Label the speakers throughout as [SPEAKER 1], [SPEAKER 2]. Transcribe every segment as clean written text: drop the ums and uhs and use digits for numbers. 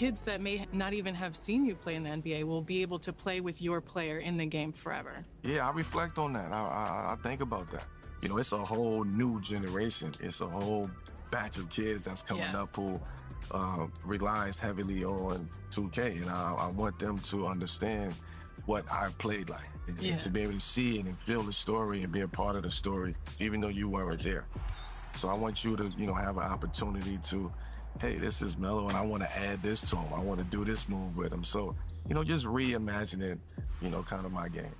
[SPEAKER 1] kids that may not even have seen you play in the NBA will be able to play with your player in the game forever.
[SPEAKER 2] Yeah, I reflect on that. I think about that. You know, it's a whole new generation. It's a whole batch of kids that's coming up who relies heavily on 2K, and I want them to understand what I played like, and to be able to see and feel the story and be a part of the story, even though you weren't there. So I want you to, you know, have an opportunity to, hey, this is Melo, and I want to add this to him. I want to do this move with him. So, you know, just reimagining, you know, kind of my game.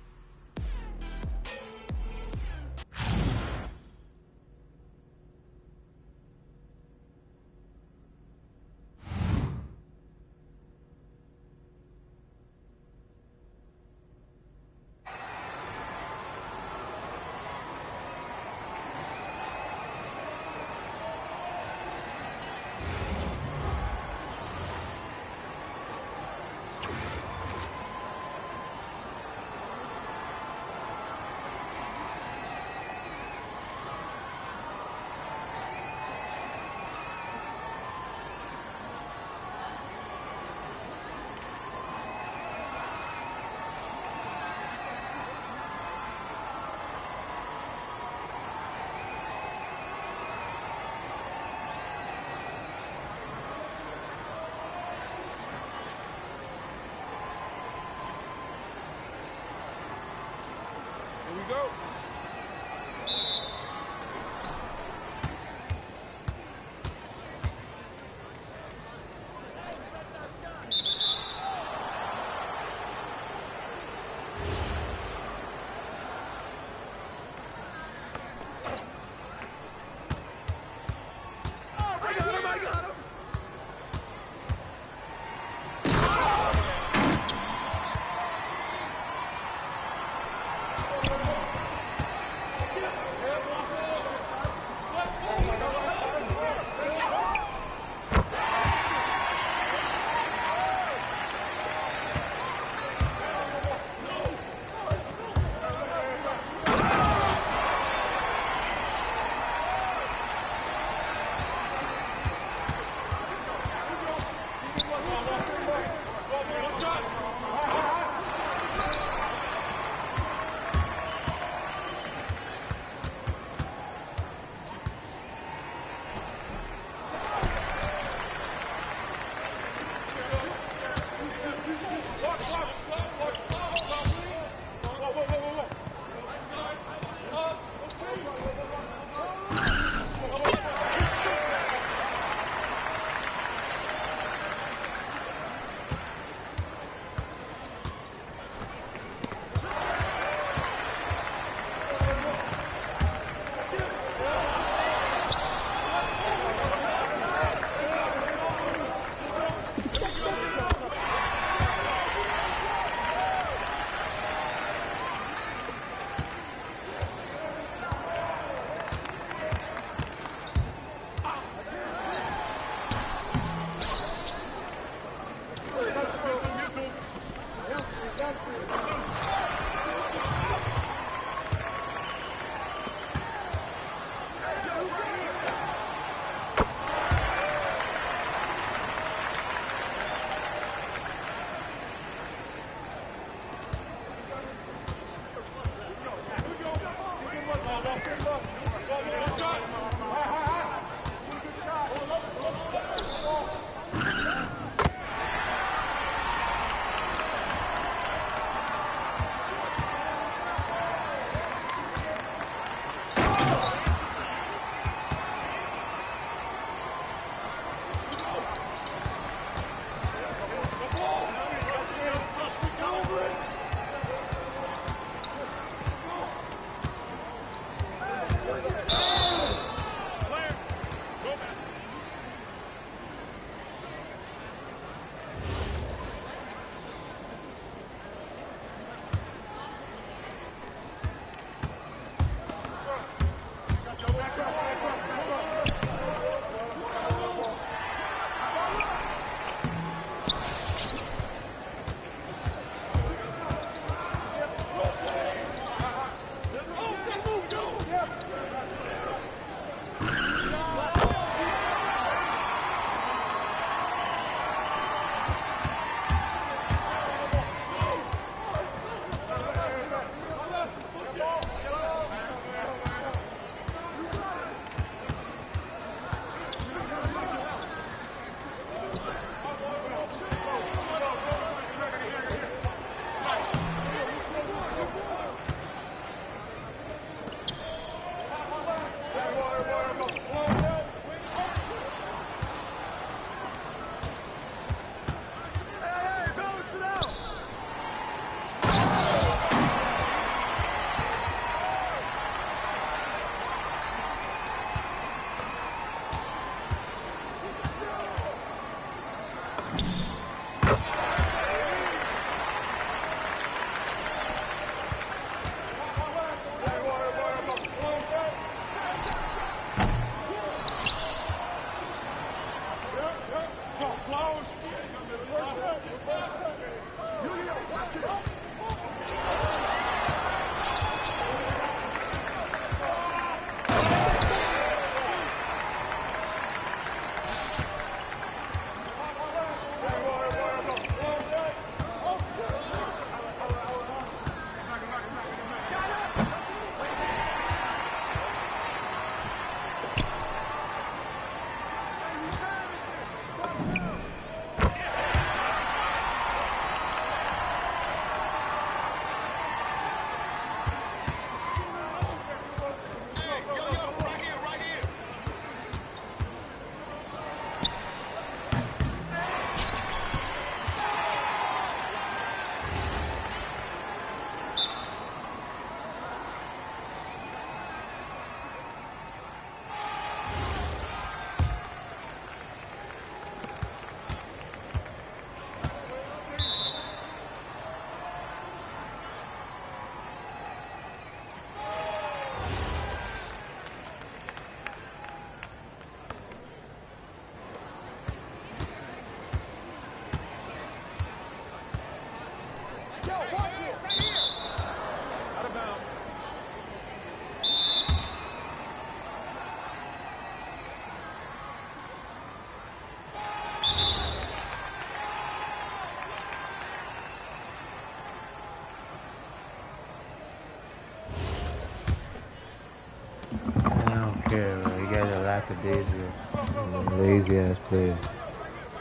[SPEAKER 3] care, bro. You guys are lackadaisical. Lazy ass players.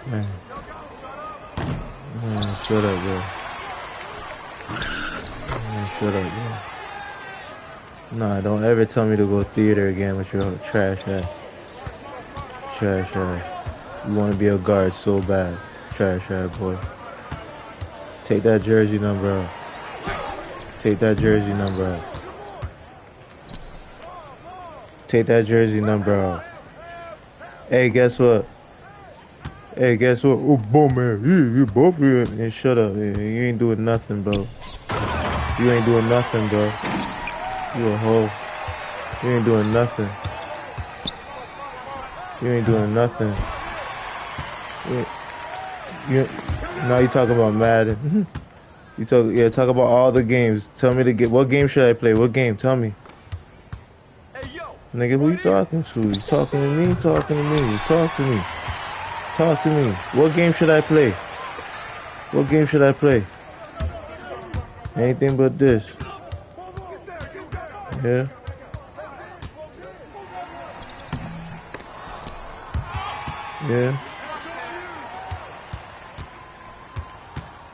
[SPEAKER 3] Man. Man, shut up, bro. Man, shut up, bro. Nah, don't ever tell me to go theater again with your trash ass. Trash ass. You want to be a guard so bad. Trash ass boy. Take that jersey number out. Take that jersey number out. Take that jersey number out. Hey, guess what? Hey, guess what? Oh, boom, man. You both here. Man, shut up, man. You ain't doing nothing, bro. You ain't doing nothing, bro. You a hoe. You ain't doing nothing. You ain't doing nothing. Now you talking about Madden. You talk about all the games. Tell me what game should I play? What game? Tell me. Nigga, who you talking to? You talking to me? Talking to me? Talk to me. Talk to me. What game should I play? What game should I play? Anything but this. Yeah. Yeah.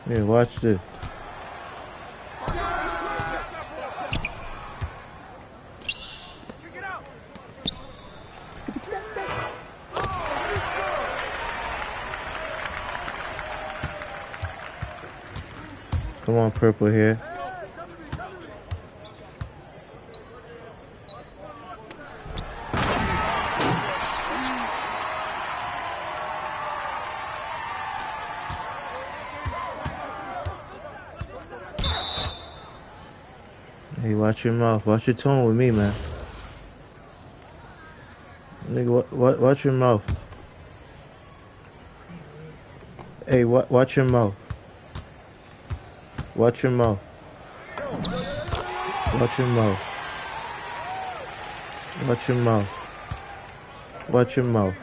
[SPEAKER 3] Yeah, watch this. Come on, purple here. Hey, watch your mouth. Watch your tone with me, man. Nigga, watch your mouth. Hey, watch your mouth. Watch your mouth. Watch your mouth. Watch your mouth. Watch your mouth.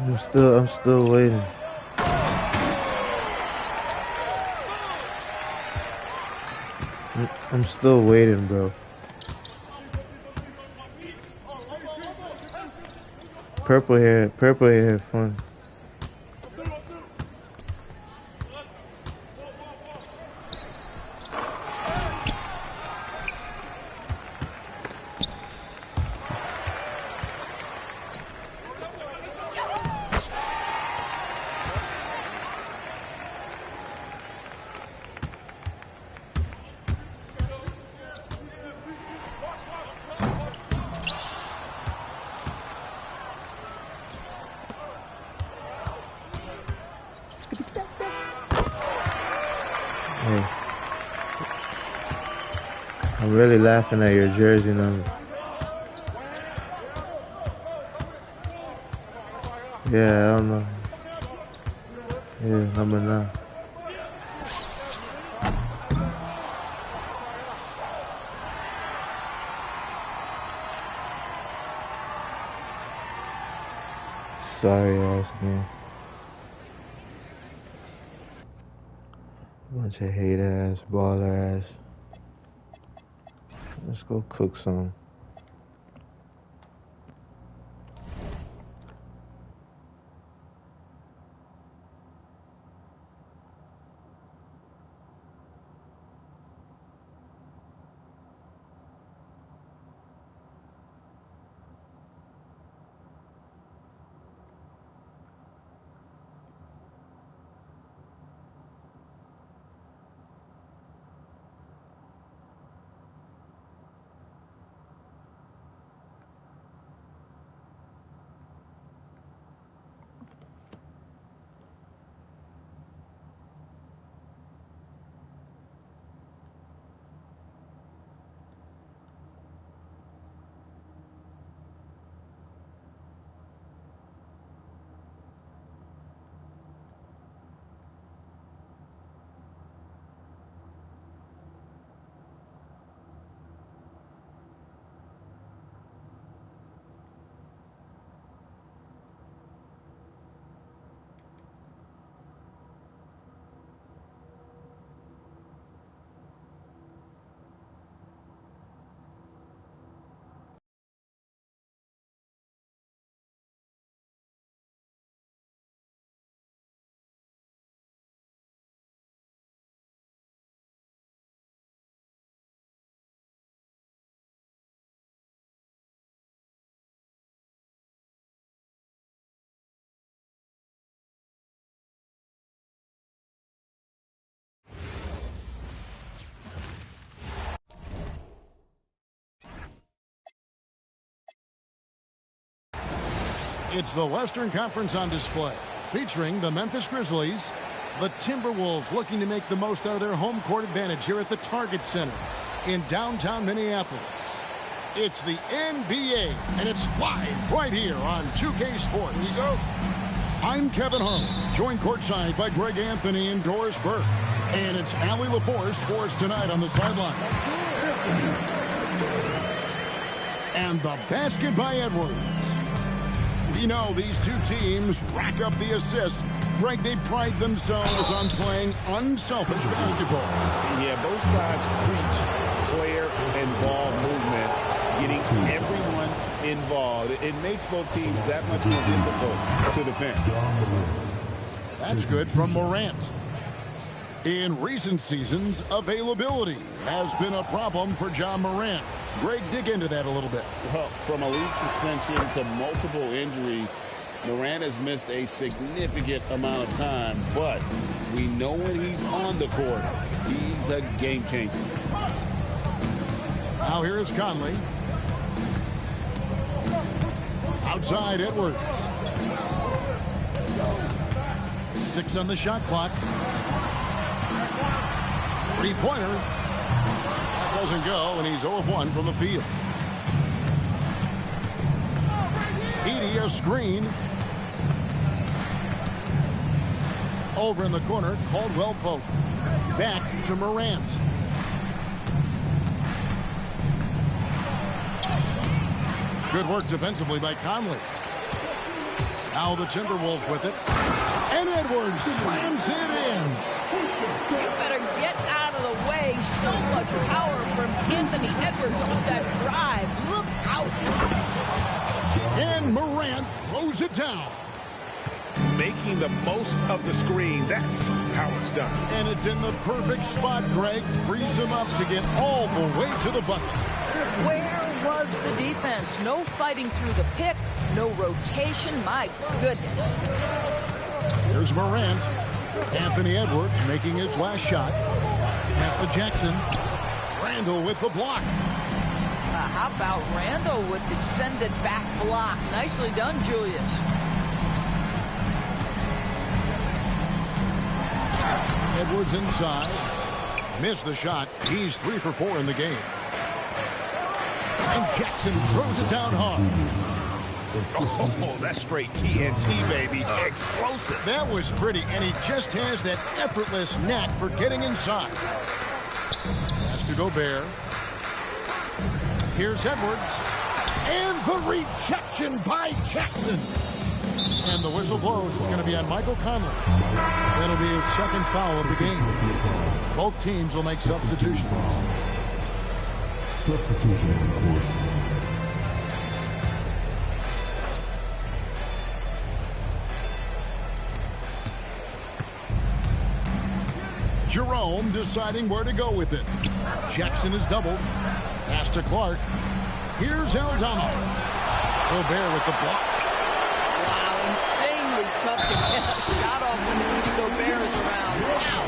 [SPEAKER 3] I'm still waiting. I'm still waiting, bro. Purple hair, fun. Hey. I'm really laughing at your jersey number. Yeah, I don't know. Yeah, number 9. Sorry ass man. Bunch of hate ass, baller ass. Let's go cook some.
[SPEAKER 4] It's the Western Conference on display, featuring the Memphis Grizzlies. The Timberwolves looking to make the most out of their home court advantage here at the Target Center in downtown Minneapolis. It's the NBA, and it's live right here on 2K Sports. Here we go. I'm Kevin Harlan, joined courtside by Greg Anthony and Doris Burke. And it's Allie LaForce for us tonight on the sideline. And the basket by Edwards. We know these two teams rack up the assists. Greg, they pride themselves on playing unselfish basketball.
[SPEAKER 5] Yeah, both sides preach player-involved movement, getting everyone involved. It makes both teams that much more difficult to defend.
[SPEAKER 4] That's good from Morant. In recent seasons, availability has been a problem for John Morant. Greg, dig into that a little bit.
[SPEAKER 5] Well, from a league suspension to multiple injuries, Morant has missed a significant amount of time, but we know when he's on the court, he's a game changer.
[SPEAKER 4] Now here is Conley. Outside Edwards. 6 on the shot clock. Three-pointer. That doesn't go, and he's 0 of 1 from the field. Edey, a screen. Over in the corner, Caldwell Pope. Back to Morant. Good work defensively by Conley. Now the Timberwolves with it. And Edwards slams it in.
[SPEAKER 6] You better get out of the way. So much power from Anthony Edwards on that drive. Look out.
[SPEAKER 4] And Morant throws it down.
[SPEAKER 5] Making the most of the screen. That's how it's done.
[SPEAKER 4] And it's in the perfect spot. Greg frees him up to get all the way to the bucket.
[SPEAKER 6] Where was the defense? No fighting through the pick. No rotation. My goodness.
[SPEAKER 4] Here's Morant. Anthony Edwards making his last shot. Pass to Jackson. Randall with the block.
[SPEAKER 6] How about Randall with the send it back block? Nicely done, Julius.
[SPEAKER 4] Edwards inside. Missed the shot. He's 3 for 4 in the game. And Jackson throws it down hard.
[SPEAKER 5] Oh, that's straight TNT, baby. Explosive.
[SPEAKER 4] That was pretty, and he just has that effortless knack for getting inside. Has to Gobert. Here's Edwards. And the rejection by Jackson. And the whistle blows. It's going to be on Michael Conley. That'll be his second foul of the game. Both teams will make substitutions. Substitution. Jerome deciding where to go with it. Jackson is doubled. Pass to Clark. Here's Aldama. Gobert with the block.
[SPEAKER 6] Wow, insanely tough to get a shot off when Rudy Gobert is around. Wow.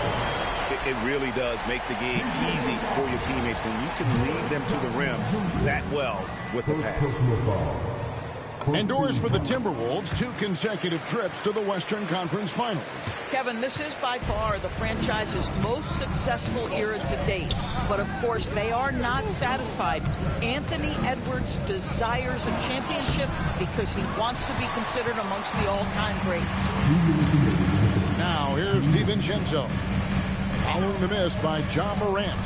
[SPEAKER 5] It really does make the game easy for your teammates when you can lead them to the rim that well with a pass.
[SPEAKER 4] Endures for the Timberwolves 2 consecutive trips to the Western Conference Finals.
[SPEAKER 6] Kevin, this is by far the franchise's most successful era to date. But, of course, they are not satisfied. Anthony Edwards desires a championship because he wants to be considered amongst the all-time greats.
[SPEAKER 4] Now, here's DiVincenzo. Following the miss by John Morant.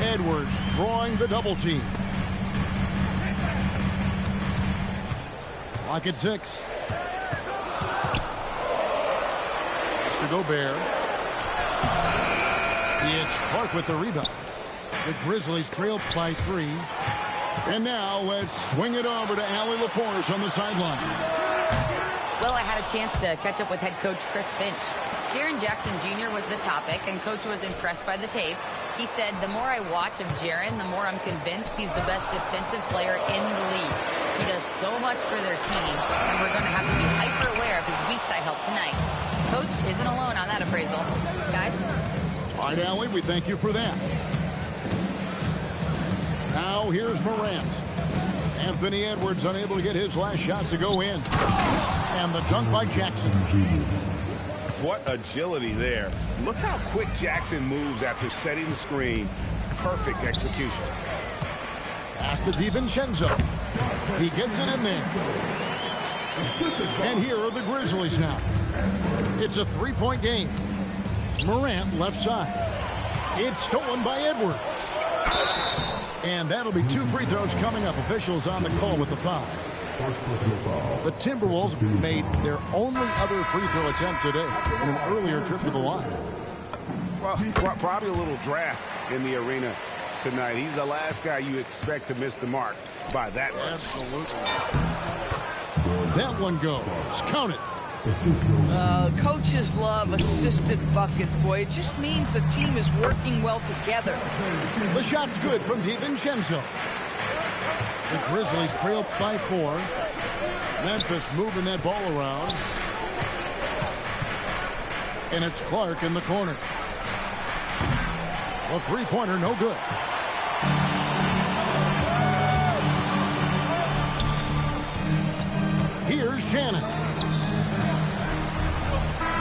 [SPEAKER 4] Edwards drawing the double team. Lock at 6. It's to Gobert. It's Clark with the rebound. The Grizzlies trail by 3. And now let's swing it over to Allie LaForce on the sideline.
[SPEAKER 7] Well, I had a chance to catch up with head coach Chris Finch. Jaren Jackson Jr. was the topic, and coach was impressed by the tape. He said, the more I watch of Jaren, the more I'm convinced he's the best defensive player in the league. He does so much for their team, and we're going to have to be hyper aware of his weak side help tonight. Coach isn't alone on that appraisal. Guys?
[SPEAKER 4] All right, Allie, we thank you for that. Now here's Morant. Anthony Edwards unable to get his last shot to go in. And the dunk by Jackson.
[SPEAKER 5] What agility there. Look how quick Jackson moves after setting the screen. Perfect execution.
[SPEAKER 4] Pass to DiVincenzo. He gets it in there. And here are the Grizzlies now. It's a 3-point game. Morant left side. It's stolen by Edwards. And that'll be 2 free throws coming up. Officials on the call with the foul. The Timberwolves made their only other free throw attempt today in an earlier trip to the line.
[SPEAKER 5] Well, probably a little draft in the arena tonight. He's the last guy you expect to miss the mark by that much.
[SPEAKER 4] Absolutely. That one goes. Count it.
[SPEAKER 6] Coaches love assisted buckets, boy. It just means the team is working well together.
[SPEAKER 4] The shot's good from DiVincenzo. The Grizzlies trail by 4. Memphis moving that ball around. And it's Clark in the corner. A 3-pointer, no good. Here's Shannon.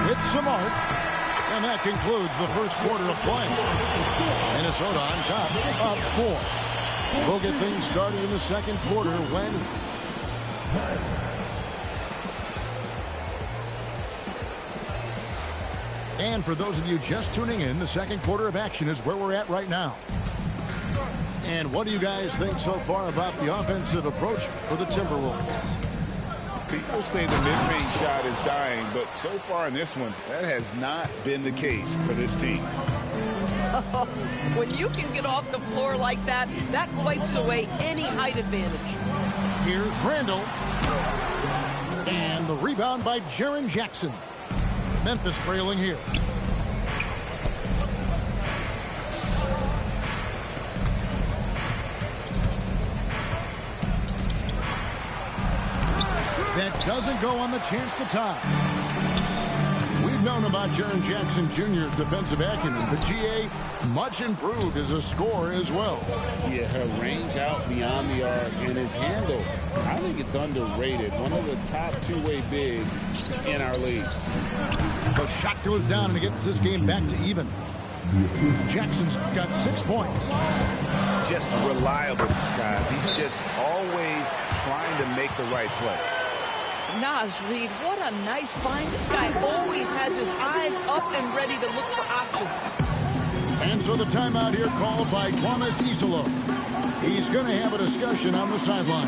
[SPEAKER 4] It's Samart. And that concludes the first quarter of play. Minnesota on top, up 4. We'll get things started in the second quarter when... And for those of you just tuning in, the second quarter of action is where we're at right now. And what do you guys think so far about the offensive approach for the Timberwolves?
[SPEAKER 5] People say the mid-range shot is dying, but so far in this one, that has not been the case for this team.
[SPEAKER 6] When you can get off the floor like that, that wipes away any height advantage.
[SPEAKER 4] Here's Randall. And the rebound by Jaren Jackson. Memphis trailing here. That doesn't go on the chance to tie. We've known about Jaren Jackson Jr.'s defensive acumen, but GA much improved as a scorer as well.
[SPEAKER 5] Yeah, her range out beyond the arc and his handle, I think it's underrated. One of the top two-way bigs in our league.
[SPEAKER 4] The shot goes down and it gets this game back to even. Jackson's got 6 points.
[SPEAKER 5] Just reliable, guys. He's just always trying to make the right play.
[SPEAKER 6] Naz Reid, what a nice find. This guy always has his eyes up and ready to look for options.
[SPEAKER 4] And so the timeout here called by Thomas Isolo. He's going to have a discussion on the sideline.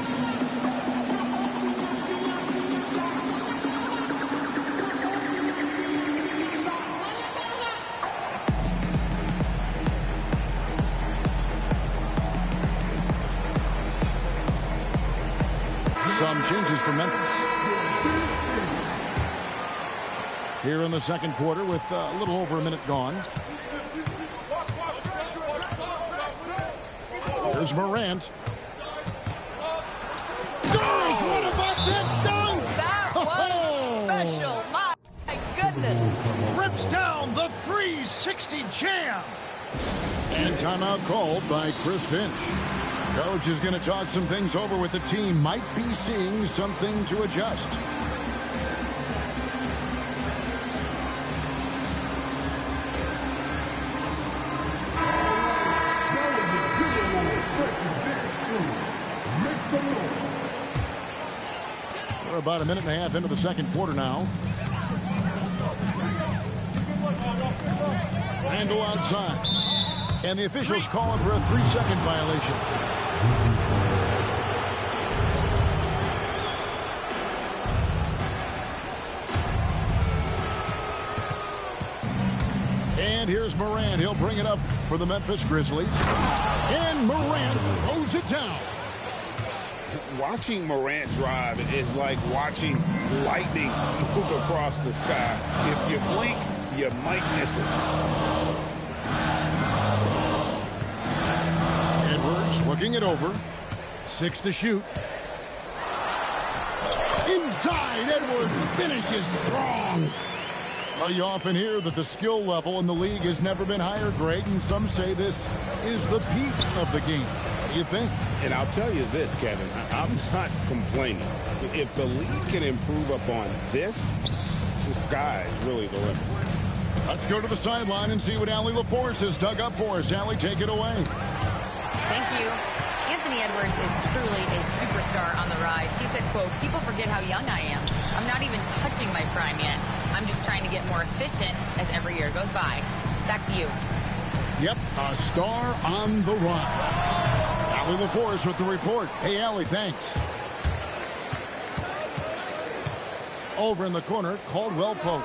[SPEAKER 4] Some changes for Memphis. Here in the second quarter with a little over a minute gone. Here's Morant. Guys, what about that dunk?
[SPEAKER 6] That was special. My goodness.
[SPEAKER 4] Rips down the 360 jam. And timeout called by Chris Finch. Coach is going to talk some things over with the team. Might be seeing something to adjust. We're about a minute and a half into the second quarter now. Randall outside. And the officials calling for a 3-second violation. And here's Morant. He'll bring it up for the Memphis Grizzlies. And Morant throws it down.
[SPEAKER 5] Watching Morant drive is like watching lightning move across the sky. If you blink, you might miss it.
[SPEAKER 4] Edwards looking it over. 6 to shoot. Inside, Edwards finishes strong. Well, you often hear that the skill level in the league has never been higher, Greg, and some say this is the peak of the game. What do you think?
[SPEAKER 5] And I'll tell you this, Kevin, I'm not complaining. If the league can improve upon this, the sky's really the limit.
[SPEAKER 4] Let's go to the sideline and see what Allie LaForce has dug up for us. Allie, take it away.
[SPEAKER 7] Thank you. Anthony Edwards is truly a superstar on the rise. He said, quote, "People forget how young I am. I'm not even touching my prime yet. I'm just trying to get more efficient as every year goes by." Back to you.
[SPEAKER 4] Yep, a star on the rise. Allie LaForce with the report. Hey, Allie, thanks. Over in the corner, Caldwell Pope.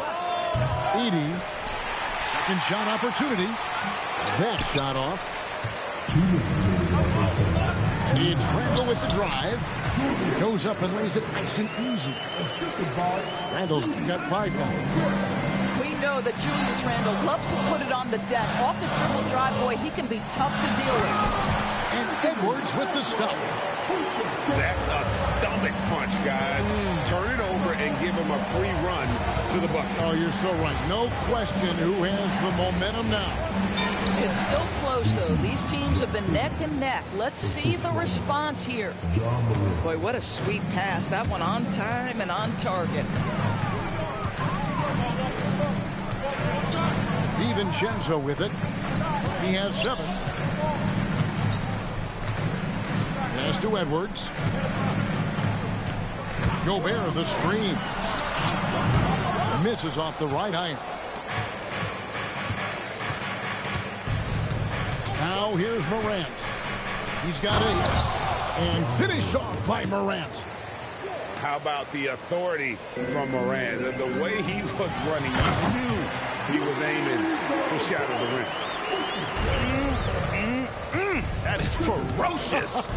[SPEAKER 4] Edey. Second shot opportunity. That shot off. It's Randall with the drive. Goes up and lays it nice and easy. Randall's got 5 now.
[SPEAKER 6] We know that Julius Randle loves to put it on the deck. Off the dribble drive, boy, he can be tough to deal with.
[SPEAKER 4] And Edwards with the stuff.
[SPEAKER 5] That's a stomach punch, guys. Turn it over and give him a free run to the bucket.
[SPEAKER 4] Oh, you're so right. No question who has the momentum now.
[SPEAKER 6] It's still close, though. These teams have been neck and neck. Let's see the response here. Boy, what a sweet pass. That one on time and on target.
[SPEAKER 4] DiVincenzo with it. He has 7. Pass to Edwards. Gobert, the screen. Misses off the right iron. Now here's Morant. He's got 8. And finished off by Morant.
[SPEAKER 5] how about the authority from Morant? The way he was running, you knew he was aiming to shatter the rim. That is ferocious.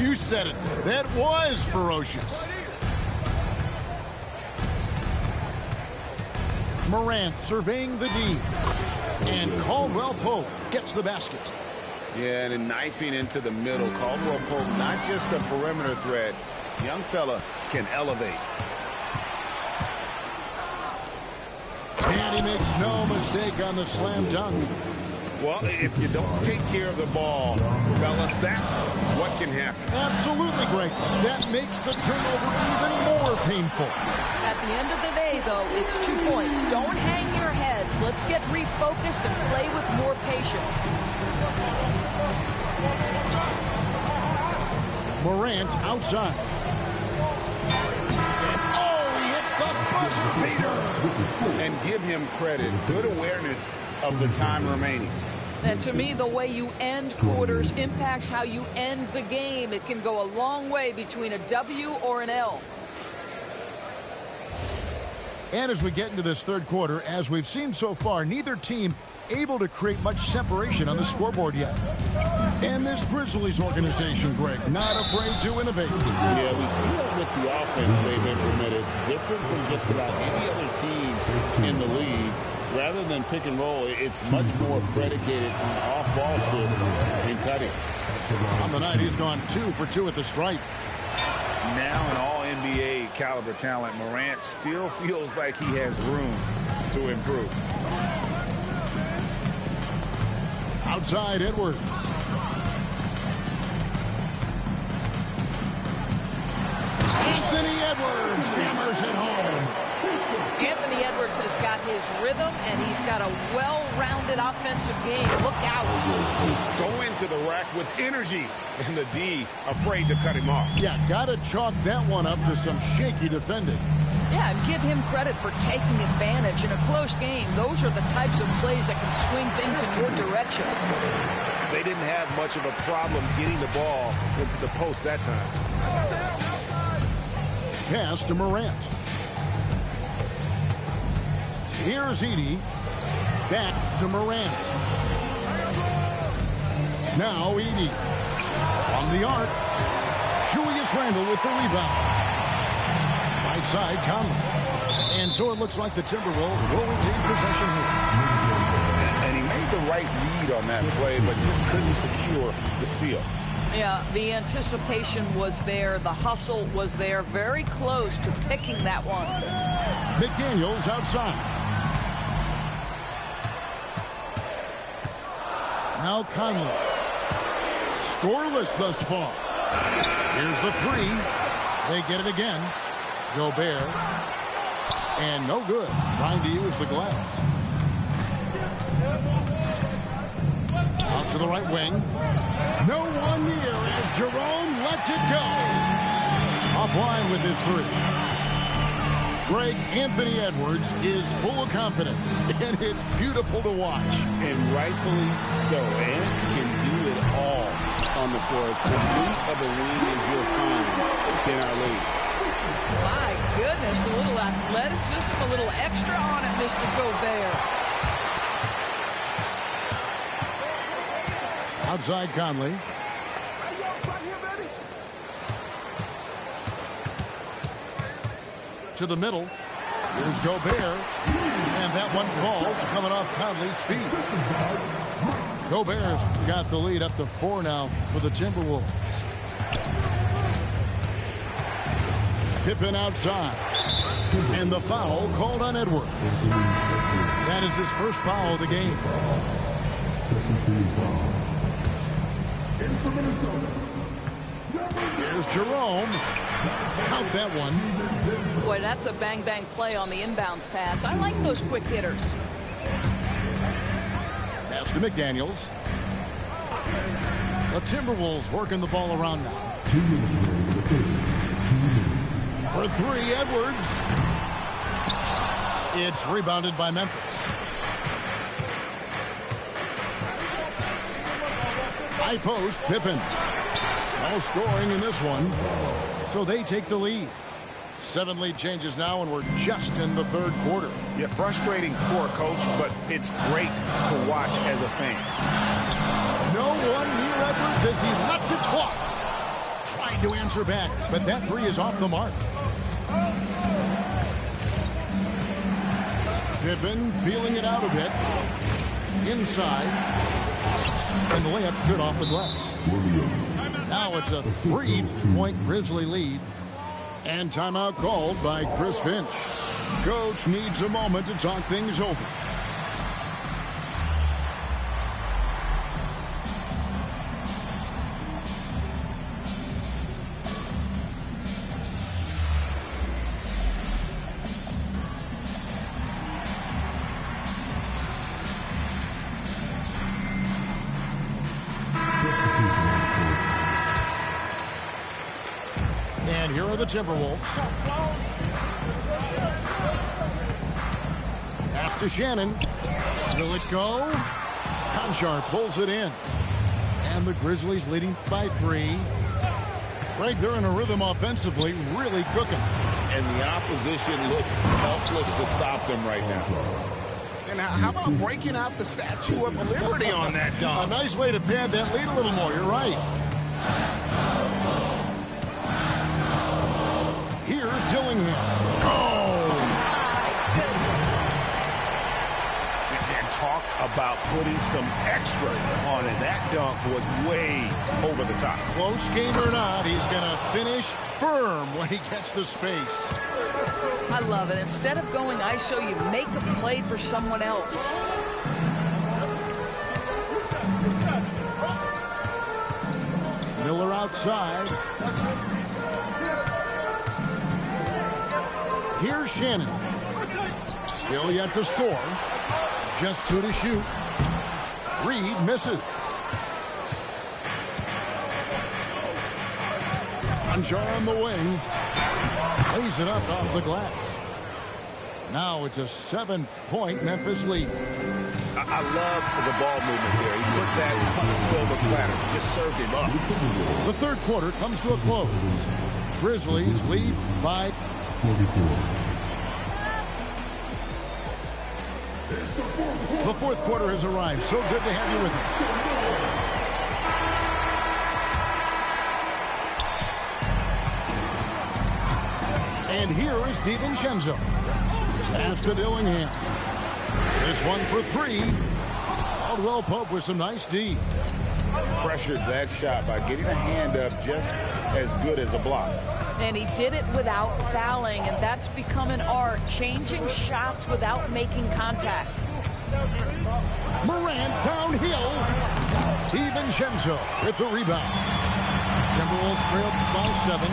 [SPEAKER 4] You said it. That was ferocious. Morant surveying the D. And Caldwell Pope gets the basket.
[SPEAKER 5] Yeah, and then knifing into the middle. Caldwell Pope, not just a perimeter threat. Young fella can elevate.
[SPEAKER 4] And he makes no mistake on the slam dunk.
[SPEAKER 5] Well, if you don't take care of the ball, fellas, that's what can happen.
[SPEAKER 4] Absolutely, Greg. That makes the turnover even more painful.
[SPEAKER 6] At the end of the day, though, it's 2 points. Don't hang your heads. Let's get refocused and play with more patience.
[SPEAKER 4] Morant outside. And oh, he hits the buzzer beater.
[SPEAKER 5] And give him credit. Good awareness of the time remaining.
[SPEAKER 6] And to me, the way you end quarters impacts how you end the game. It can go a long way between a W or an L.
[SPEAKER 4] And as we get into this third quarter, as we've seen so far, neither team able to create much separation on the scoreboard yet. And this Grizzlies organization, Greg, not afraid to innovate.
[SPEAKER 5] Yeah, we see that with the offense they've implemented, different from just about any other team in the league. Rather than pick and roll, it's much more predicated on off-ball shifts and cutting.
[SPEAKER 4] On the night, he's gone 2 for 2 at the stripe.
[SPEAKER 5] Now an all-NBA caliber talent, Morant still feels like he has room to improve.
[SPEAKER 4] Outside, Edwards. Anthony Edwards hammers it home.
[SPEAKER 6] Anthony Edwards has got his rhythm, and he's got a well-rounded offensive game. Look out.
[SPEAKER 5] Go into the rack with energy, and the D afraid to cut him off.
[SPEAKER 4] Yeah, got to chalk that one up to some shaky defending.
[SPEAKER 6] Yeah, and give him credit for taking advantage in a close game. Those are the types of plays that can swing things in your direction.
[SPEAKER 5] They didn't have much of a problem getting the ball into the post that time.
[SPEAKER 4] Pass to Morant. Here's Edey. Back to Morant. Now Edey. On the arc. Julius Randle with the rebound. Right side, Conley. And so it looks like the Timberwolves will retain possession here.
[SPEAKER 5] And he made the right read on that play, but just couldn't secure the steal.
[SPEAKER 6] Yeah, the anticipation was there. The hustle was there. Very close to picking that one.
[SPEAKER 4] McDaniels outside. Now Conley. Scoreless thus far. Here's the 3. They get it again. Gobert. And no good. Trying to use the glass. Out to the right wing. No one near as Jerome lets it go. Offline with his 3. Greg, Anthony Edwards is full of confidence, and it's beautiful to watch.
[SPEAKER 5] And rightfully so, and can do it all on the floor. As complete of a wing as you'll find in our league.
[SPEAKER 6] My goodness, a little athleticism, a little extra on it, Mr. Gobert.
[SPEAKER 4] Outside Conley. To the middle. Here's Gobert. And that one falls coming off Conley's feet. Gobert's got the lead up to 4 now for the Timberwolves. Pippen outside. And the foul called on Edwards. That is his first foul of the game. Here's Jerome. Count that one.
[SPEAKER 6] Boy, that's a bang-bang play on the inbounds pass. I like those quick hitters.
[SPEAKER 4] Pass to McDaniels. The Timberwolves working the ball around now. For 3, Edwards. It's rebounded by Memphis. High post, Pippen. No scoring in this one. So they take the lead. 7 lead changes now, and we're just in the third quarter.
[SPEAKER 5] Yeah, frustrating for a coach, but it's great to watch as a fan.
[SPEAKER 4] No one near Edwards as he lets it fly. Trying to answer back, but that three is off the mark. Pippen feeling it out a bit. Inside. And the layup's good off the glass. Now it's a 3-point Grizzly lead. And timeout called by Chris Finch. Coach needs a moment to talk things over. And here are the Timberwolves. Pass to Shannon. Will it go? Conchar pulls it in. And the Grizzlies leading by 3. Greg, they're in a rhythm offensively, really cooking.
[SPEAKER 5] And the opposition looks helpless to stop them right now.
[SPEAKER 8] And how about breaking out the Statue of Liberty on that dunk?
[SPEAKER 4] A nice way to pad that lead a little more. You're right. Here's Dillingham. Oh!
[SPEAKER 6] My goodness.
[SPEAKER 5] And talk about putting some extra on it. That dunk was way over the top.
[SPEAKER 4] Close game or not, he's going to finish firm when he gets the space.
[SPEAKER 6] I love it. Instead of going ISO, you make a play for someone else.
[SPEAKER 4] Miller outside. Here's Shannon. Still yet to score. Just 2 to shoot. Reed misses. Conchar on the wing. Lays it up off the glass. Now it's a 7-point Memphis lead.
[SPEAKER 5] I love the ball movement there. He put that on a silver platter. Just served him up.
[SPEAKER 4] The third quarter comes to a close. Grizzlies lead by 44. The fourth quarter has arrived. So good to have you with us. And here is DiVincenzo. Pass to Dillingham. This one for 3. Caldwell Pope with some nice D.
[SPEAKER 5] Pressured that shot by getting a hand up just as good as a block.
[SPEAKER 6] And he did it without fouling, and that's become an art, changing shots without making contact.
[SPEAKER 4] Morant downhill. DiVincenzo with the rebound. Timberwolves trailed by 7.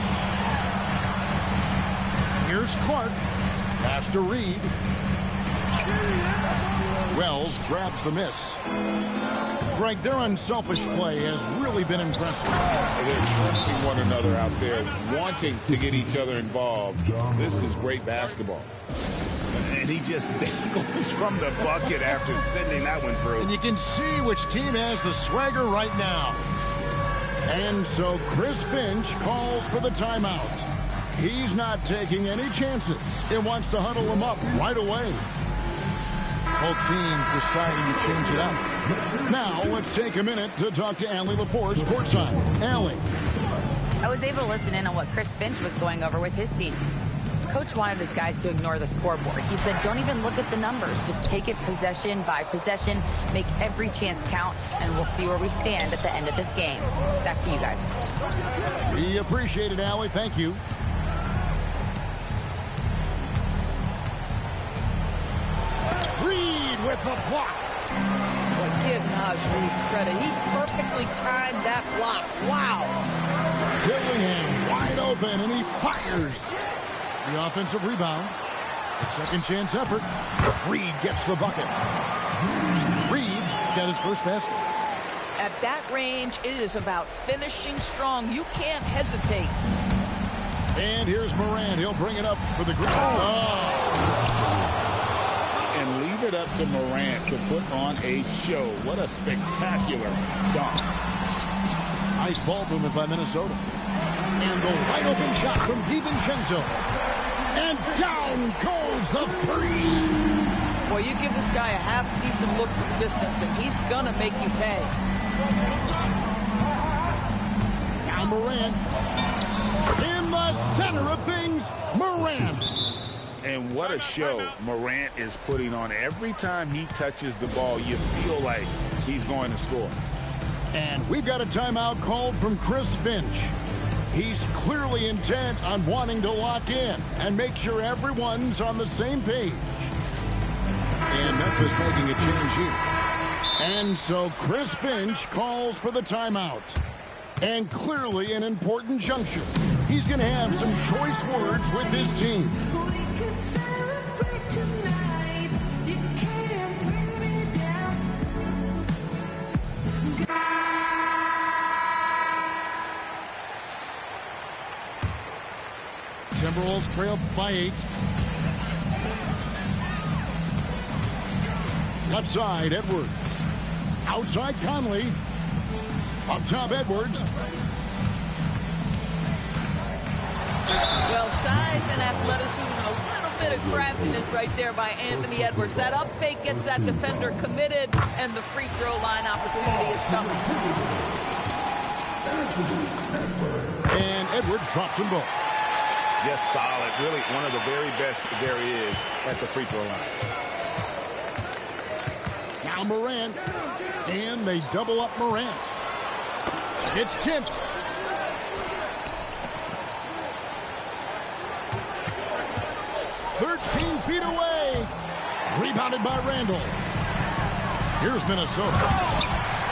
[SPEAKER 4] Here's Clark. Pass to Reed. Wells grabs the miss. Greg, their unselfish play has really been impressive.
[SPEAKER 5] They're trusting one another out there, wanting to get each other involved. This is great basketball. And he just goes from the bucket after sending that one through.
[SPEAKER 4] And you can see which team has the swagger right now. And so Chris Finch calls for the timeout. He's not taking any chances. He wants to huddle them up right away. Both teams deciding to change it up. Now let's take a minute to talk to Allie LaForce courtside. Allie.
[SPEAKER 7] I was able to listen in on what Chris Finch was going over with his team. Coach wanted his guys to ignore the scoreboard. He said, don't even look at the numbers. Just take it possession by possession, make every chance count, and we'll see where we stand at the end of this game. Back to you guys.
[SPEAKER 4] We appreciate it, Allie. Thank you. Reed with the block.
[SPEAKER 6] But give Naj Reed credit. He perfectly timed that block. Wow.
[SPEAKER 4] Dillingham wide open, and he fires. The offensive rebound. A second chance effort. Reed gets the bucket. Reed got his first basket.
[SPEAKER 6] At that range, it is about finishing strong. You can't hesitate.
[SPEAKER 4] And here's Morant. He'll bring it up for the Grizzlies.
[SPEAKER 5] And leave it up to Morant to put on a show. What a spectacular dunk.
[SPEAKER 4] Nice ball movement by Minnesota. And the wide open shot from DiVincenzo. And down goes the three.
[SPEAKER 6] Well, you give this guy a half-decent look from distance, and he's going to make you pay.
[SPEAKER 4] Now Morant. In the center of things, Morant.
[SPEAKER 5] And what a show Morant is putting on. Every time he touches the ball, you feel like he's going to score.
[SPEAKER 4] And we've got a timeout called from Chris Finch. He's clearly intent on wanting to lock in and make sure everyone's on the same page. And Memphis making a change here. And so Chris Finch calls for the timeout. And clearly an important juncture. He's going to have some choice words with his team. Timberwolves trail by 8. Left side, Edwards. Outside, Conley. Up top, Edwards.
[SPEAKER 6] Well, size and athleticism and a little bit of craftiness right there by Anthony Edwards. That up fake gets that defender committed, and the free throw line opportunity is coming.
[SPEAKER 4] And Edwards drops them both.
[SPEAKER 5] Just solid. Really one of the very best there is at the free throw line.
[SPEAKER 4] Now Morant. And they double up Morant. It's tipped. Feet away. Rebounded by Randall. Here's Minnesota.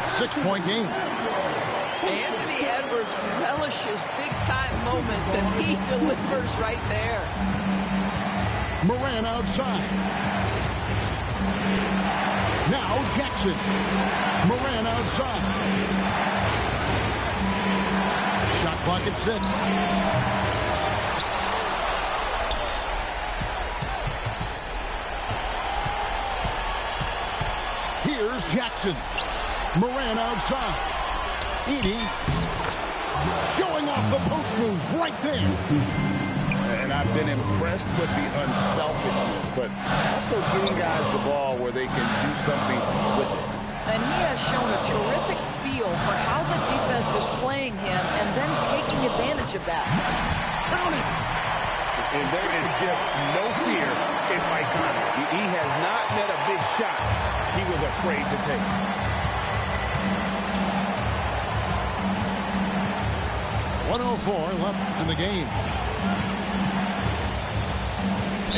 [SPEAKER 4] 6-point game.
[SPEAKER 6] Anthony Edwards relishes big-time moments, and he delivers right there.
[SPEAKER 4] Morant outside. Now Jackson. Morant outside. Shot clock at 6. Here's Jackson. Morant outside. Edie showing off the post moves right there.
[SPEAKER 5] And I've been impressed with the unselfishness, but also giving guys the ball where they can do something with it.
[SPEAKER 6] And he has shown a terrific feel for how the defense is playing him and then taking advantage of that.
[SPEAKER 4] Count it.
[SPEAKER 5] And there is just no fear in Mike Conley. He has not met a big shot he was afraid to take.
[SPEAKER 4] .104 left in the game.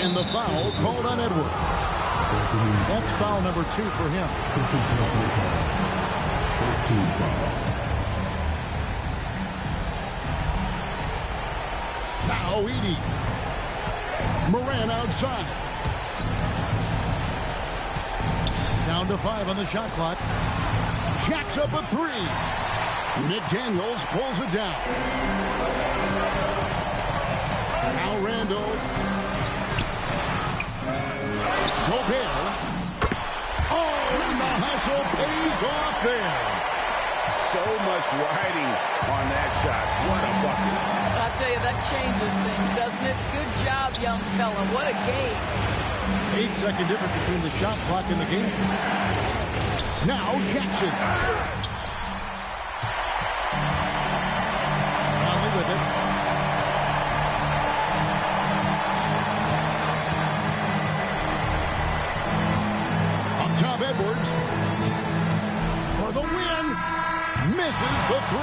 [SPEAKER 4] And the foul called on Edwards. That's foul number 2 for him. Now Edie. Morant outside. Down to 5 on the shot clock. Jacks up a 3. McDaniels pulls it down. Now Randall. Gobert. Oh, and the hustle pays off there.
[SPEAKER 5] So much riding on that shot. What a bucket.
[SPEAKER 6] I'll tell you, that changes things, doesn't it? Good job, young fella. What a game.
[SPEAKER 4] 8-second difference between the shot clock and the game. Now Jackson. Conley with it. Up top, Edwards. For the win. Misses the 3.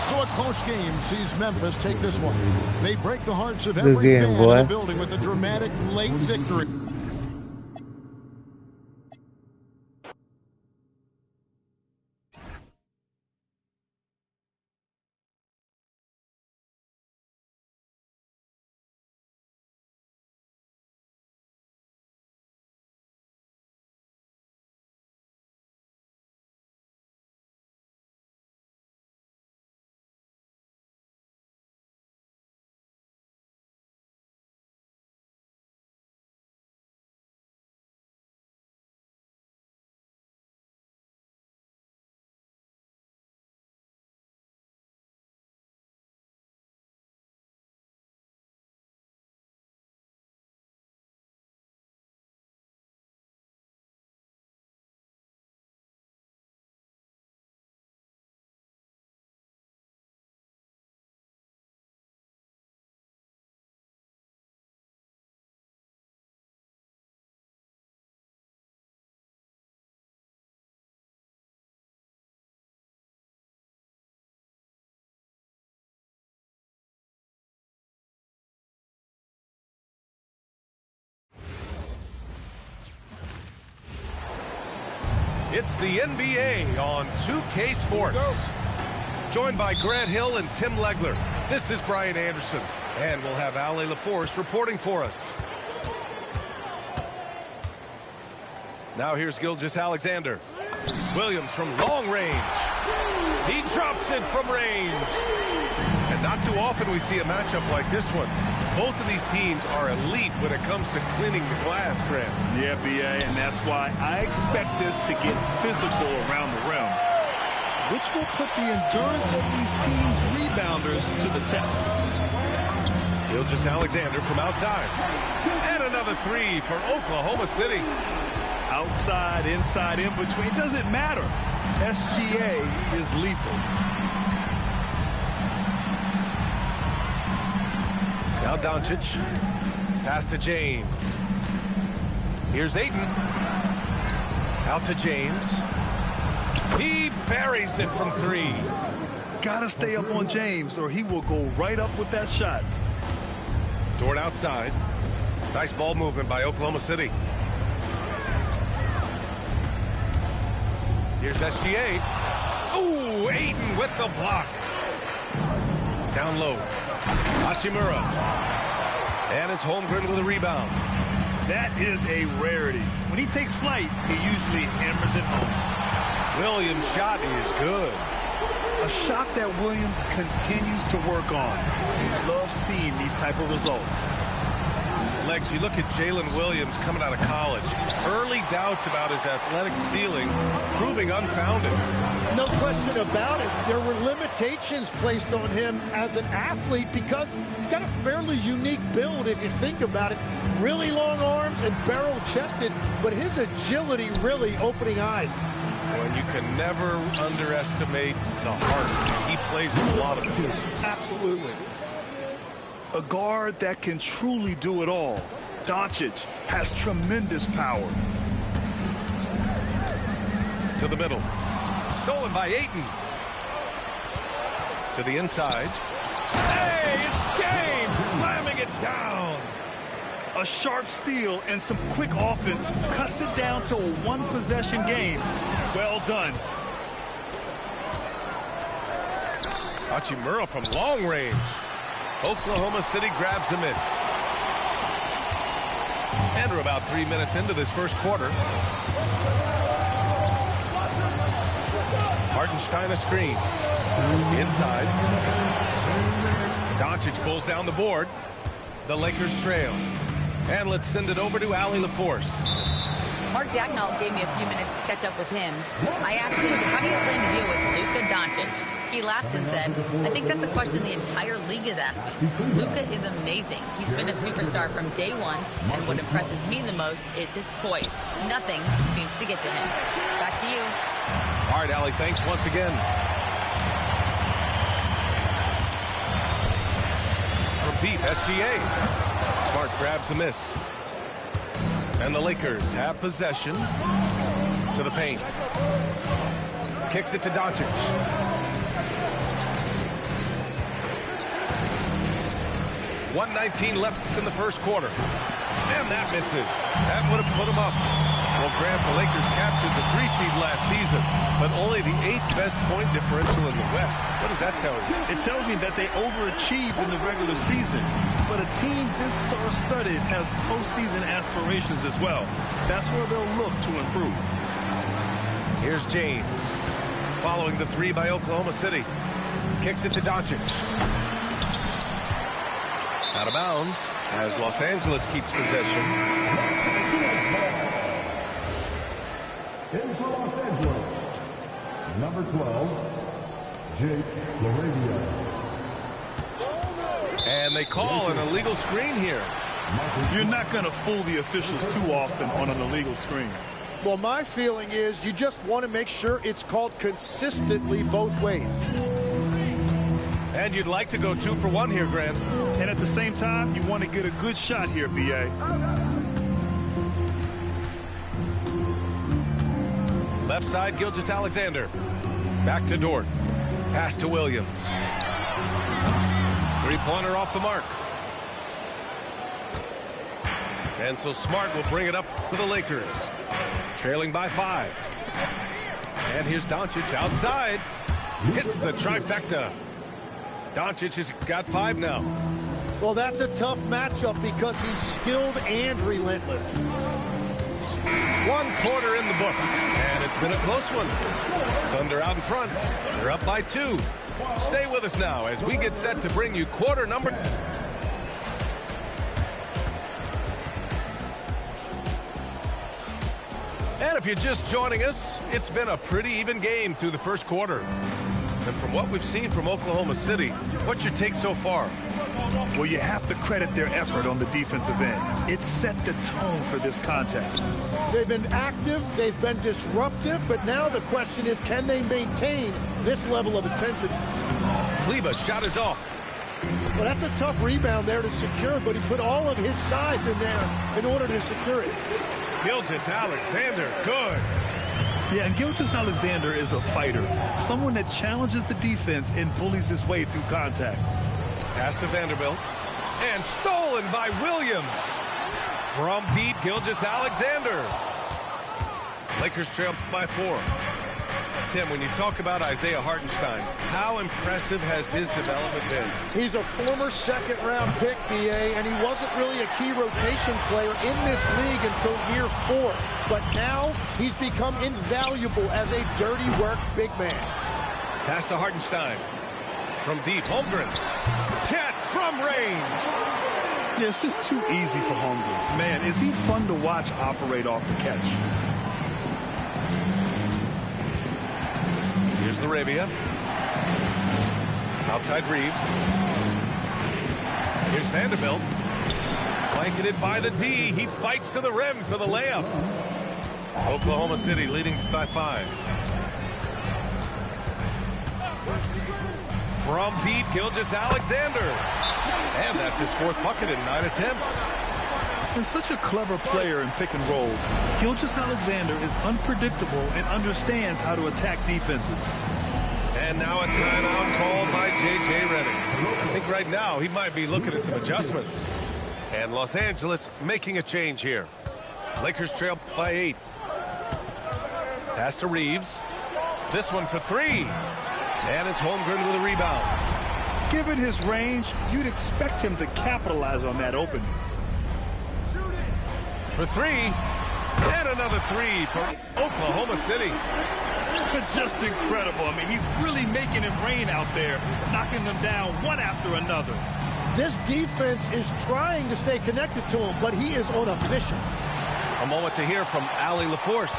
[SPEAKER 4] So a close game sees Memphis take this one. They break the hearts of every fan in the building with a dramatic late victory.
[SPEAKER 9] It's the NBA on 2K Sports. Joined by Grant Hill and Tim Legler, this is Brian Anderson, and we'll have Ali LaForce reporting for us. Now here's Gilgeous-Alexander. Williams from long range. He drops it from range. And not too often we see a matchup like this one. Both of these teams are elite when it comes to cleaning the glass, Grant.
[SPEAKER 10] Yeah, BA, and that's why I expect this to get physical around the rim, which will put the endurance of these teams' rebounders to the test.
[SPEAKER 9] Gilgeous-Alexander from outside. And another three for Oklahoma City.
[SPEAKER 10] Outside, inside, in between, it doesn't matter. SGA is lethal.
[SPEAKER 9] Now Doncic. Pass to James. Here's Ayton. Out to James. He buries it from three.
[SPEAKER 10] Gotta stay up on James or he will go right up with that shot.
[SPEAKER 9] Dort outside. Nice ball movement by Oklahoma City. Here's SGA. Ooh, Ayton with the block. Down low. Hachimura. And it's Holmgren with a rebound.
[SPEAKER 10] That is a rarity. When he takes flight, he usually hammers it home.
[SPEAKER 9] Williams' shot is good.
[SPEAKER 10] A shot that Williams continues to work on. You love seeing these type of results.
[SPEAKER 9] Legs, you look at Jalen Williams coming out of college. Early doubts about his athletic ceiling proving unfounded.
[SPEAKER 11] No question about it. There were limitations placed on him as an athlete because he's got a fairly unique build if you think about it. Really long arms and barrel-chested, but his agility really opening eyes.
[SPEAKER 9] Well, you can never underestimate the heart. He plays with a lot of it.
[SPEAKER 11] Absolutely.
[SPEAKER 10] A guard that can truly do it all. Doncic has tremendous power.
[SPEAKER 9] To the middle. Stolen by Ayton. To the inside. Hey, it's James slamming it down.
[SPEAKER 10] A sharp steal and some quick offense cuts it down to a one-possession game. Well done.
[SPEAKER 9] Hachimura from long range. Oklahoma City grabs a miss. And we're about 3 minutes into this first quarter. Hartenstein a screen. Inside. Doncic pulls down the board. The Lakers trail. And let's send it over to Ali LaForce.
[SPEAKER 7] Mark Dagnall gave me a few minutes to catch up with him. I asked him, how do you plan to deal with Luka Doncic? He laughed and said, I think that's a question the entire league is asking. Luka is amazing. He's been a superstar from day one, and what impresses me the most is his poise. Nothing seems to get to him. Back to you.
[SPEAKER 9] All right, Ali, thanks once again. From deep, SGA. Smart grabs a miss. And the Lakers have possession to the paint. Kicks it to Doncic. .119 left in the first quarter. And that misses. That would have put him up. Well, Grant, the Lakers captured the 3 seed last season, but only the 8th best point differential in the West. What does that tell you?
[SPEAKER 10] It tells me that they overachieved in the regular season. But a team this star-studded has postseason aspirations as well. That's where they'll look to improve.
[SPEAKER 9] Here's James. Following the 3 by Oklahoma City. Kicks it to Doncic. Out of bounds as Los Angeles keeps possession.
[SPEAKER 12] In for Los Angeles, number 12, Jake LaRavia.
[SPEAKER 9] And they call an illegal screen here.
[SPEAKER 10] You're not going to fool the officials too often on an illegal screen.
[SPEAKER 11] Well, my feeling is you just want to make sure it's called consistently both ways.
[SPEAKER 9] And you'd like to go 2 for 1 here, Grant.
[SPEAKER 10] And at the same time, you want to get a good shot here, B.A.
[SPEAKER 9] Left side, Gilgeous-Alexander. Back to Dort. Pass to Williams. Three-pointer off the mark. And so Smart will bring it up for the Lakers. Trailing by 5. And here's Doncic outside. Hits the trifecta. Doncic has got 5 now.
[SPEAKER 11] Well, that's a tough matchup because he's skilled and relentless.
[SPEAKER 9] 1 quarter in the books, and it's been a close one. Thunder out in front. They're up by 2. Stay with us now as we get set to bring you quarter number. And if you're just joining us, it's been a pretty even game through the first quarter. And from what we've seen from Oklahoma City, what's your take so far?
[SPEAKER 10] Well, you have to credit their effort on the defensive end. It set the tone for this contest.
[SPEAKER 11] They've been active, they've been disruptive, but now the question is, can they maintain this level of intensity?
[SPEAKER 9] Kleber's shot is off.
[SPEAKER 11] Well, that's a tough rebound there to secure, but he put all of his size in there in order to secure it.
[SPEAKER 9] Gilgeous-Alexander, good.
[SPEAKER 10] Yeah, and Gilgeous-Alexander is a fighter, someone that challenges the defense and bullies his way through contact.
[SPEAKER 9] Pass to Vanderbilt, and stolen by Williams. From deep, Gilgeous-Alexander. Lakers trail by 4. Tim, when you talk about Isaiah Hartenstein, how impressive has his development been?
[SPEAKER 11] He's a former second-round pick, BA, and he wasn't really a key rotation player in this league until year 4. But now he's become invaluable as a dirty work big man.
[SPEAKER 9] Pass to Hartenstein. From deep, Holmgren. Cat from range.
[SPEAKER 10] Yeah, it's just too easy for Holmgren. Man, is he fun to watch operate off the catch.
[SPEAKER 9] Here's Laravia. Outside Reeves. Here's Vanderbilt. Blanketed by the D. He fights to the rim for the layup. Oklahoma City leading by 5. From deep, Gilgeous-Alexander. And that's his 4th bucket in 9 attempts.
[SPEAKER 10] He's such a clever player in pick and rolls. Gilgeous-Alexander is unpredictable and understands how to attack defenses.
[SPEAKER 9] And now a timeout called by J.J. Redick. I think right now he might be looking at some adjustments. And Los Angeles making a change here. Lakers trail by 8. Pass to Reeves. This one for 3. And it's Holmgren with a rebound.
[SPEAKER 10] Given his range, you'd expect him to capitalize on that opening.
[SPEAKER 9] For 3, and another 3 for Oklahoma City.
[SPEAKER 10] Just incredible. I mean, he's really making it rain out there, knocking them down one after another.
[SPEAKER 11] This defense is trying to stay connected to him, but he is on a mission.
[SPEAKER 9] A moment to hear from Allie LaForce.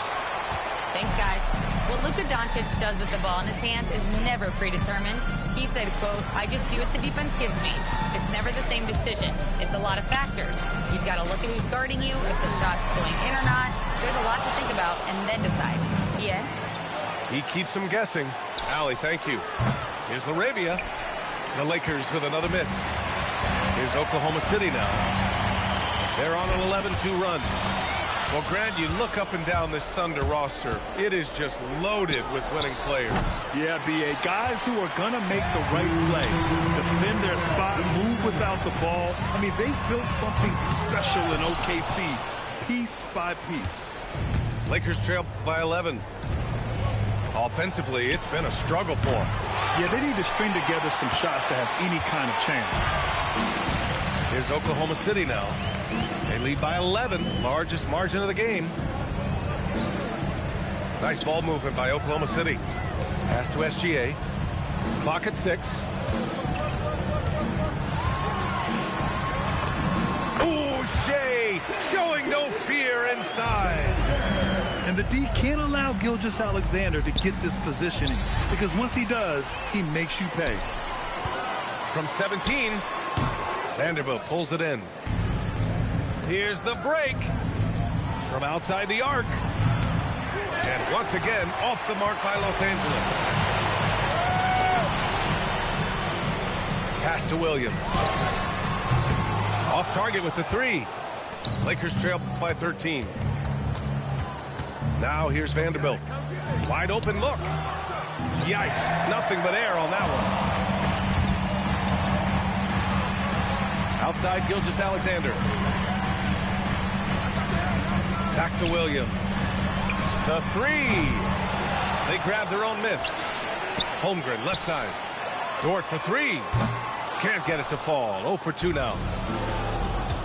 [SPEAKER 7] Thanks, guys. What Luka Doncic does with the ball in his hands is never predetermined. He said, quote, "I just see what the defense gives me. It's never the same decision. It's a lot of factors. You've got to look at who's guarding you, if the shot's going in or not. There's a lot to think about, and then decide." Yeah.
[SPEAKER 9] He keeps them guessing. Allie, thank you. Here's Laravia. The Lakers with another miss. Here's Oklahoma City now. They're on an 11-2 run. Well, Grant, you look up and down this Thunder roster. It is just loaded with winning players.
[SPEAKER 10] Yeah, B.A. Guys who are going to make the right play, defend their spot, move without the ball. I mean, they've built something special in OKC, piece by piece.
[SPEAKER 9] Lakers trail by 11. Offensively, it's been a struggle for them.
[SPEAKER 10] Yeah, they need to string together some shots to have any kind of chance.
[SPEAKER 9] Here's Oklahoma City now. They lead by 11, largest margin of the game. Nice ball movement by Oklahoma City. Pass to SGA. Clock at 6. Ooh, Shea showing no fear inside.
[SPEAKER 10] And the D can't allow Gilgeous-Alexander to get this positioning, because once he does, he makes you pay.
[SPEAKER 9] From 17, Vanderbilt pulls it in. Here's the break from outside the arc. And once again, off the mark by Los Angeles. Pass to Williams. Off target with the 3. Lakers trail by 13. Now here's Vanderbilt. Wide open look. Yikes. Nothing but air on that one. Outside Gilgeous-Alexander. Back to Williams. The three. They grab their own miss. Holmgren, left side. Dort for three. Can't get it to fall. 0 for 2 now.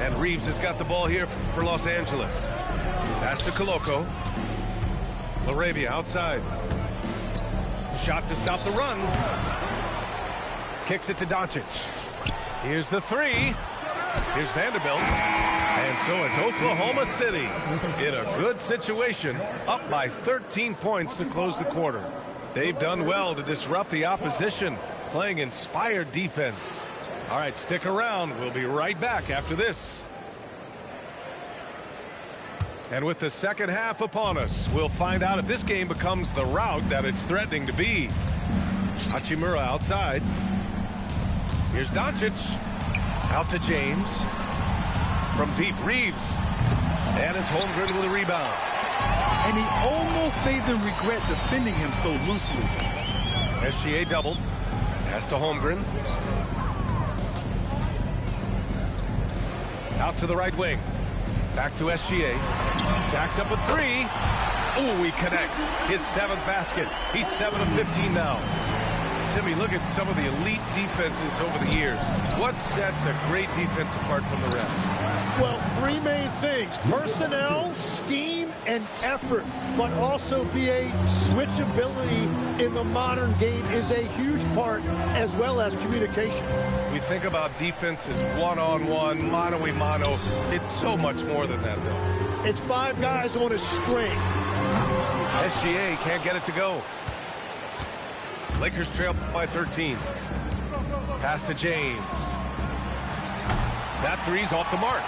[SPEAKER 9] And Reeves has got the ball here for Los Angeles. Pass to Coloco. LaRavia outside. Shot to stop the run. Kicks it to Doncic. Here's the three. Here's Vanderbilt. And so it's Oklahoma City in a good situation, up by 13 points to close the quarter. They've done well to disrupt the opposition, playing inspired defense. All right, stick around. We'll be right back after this. And with the second half upon us, we'll find out if this game becomes the rout that it's threatening to be. Hachimura outside. Here's Doncic. Out to James. From deep, Reeves. And it's Holmgren with a rebound.
[SPEAKER 10] And he almost made them regret defending him so loosely.
[SPEAKER 9] SGA doubled. Pass to Holmgren. Out to the right wing. Back to SGA. Jacks up a three. Ooh, he connects. His 7th basket. He's 7 of 15 now. Timmy, look at some of the elite defenses over the years. What sets a great defense apart from the rest?
[SPEAKER 11] Well, three main things: personnel, scheme, and effort. But also BA, switchability in the modern game is a huge part, as well as communication.
[SPEAKER 9] We think about defense as one-on-one, mano-a-mano. It's so much more than that, though.
[SPEAKER 11] It's 5 guys on a string.
[SPEAKER 9] SGA can't get it to go. Lakers trail by 13. Pass to James. That three's off the mark.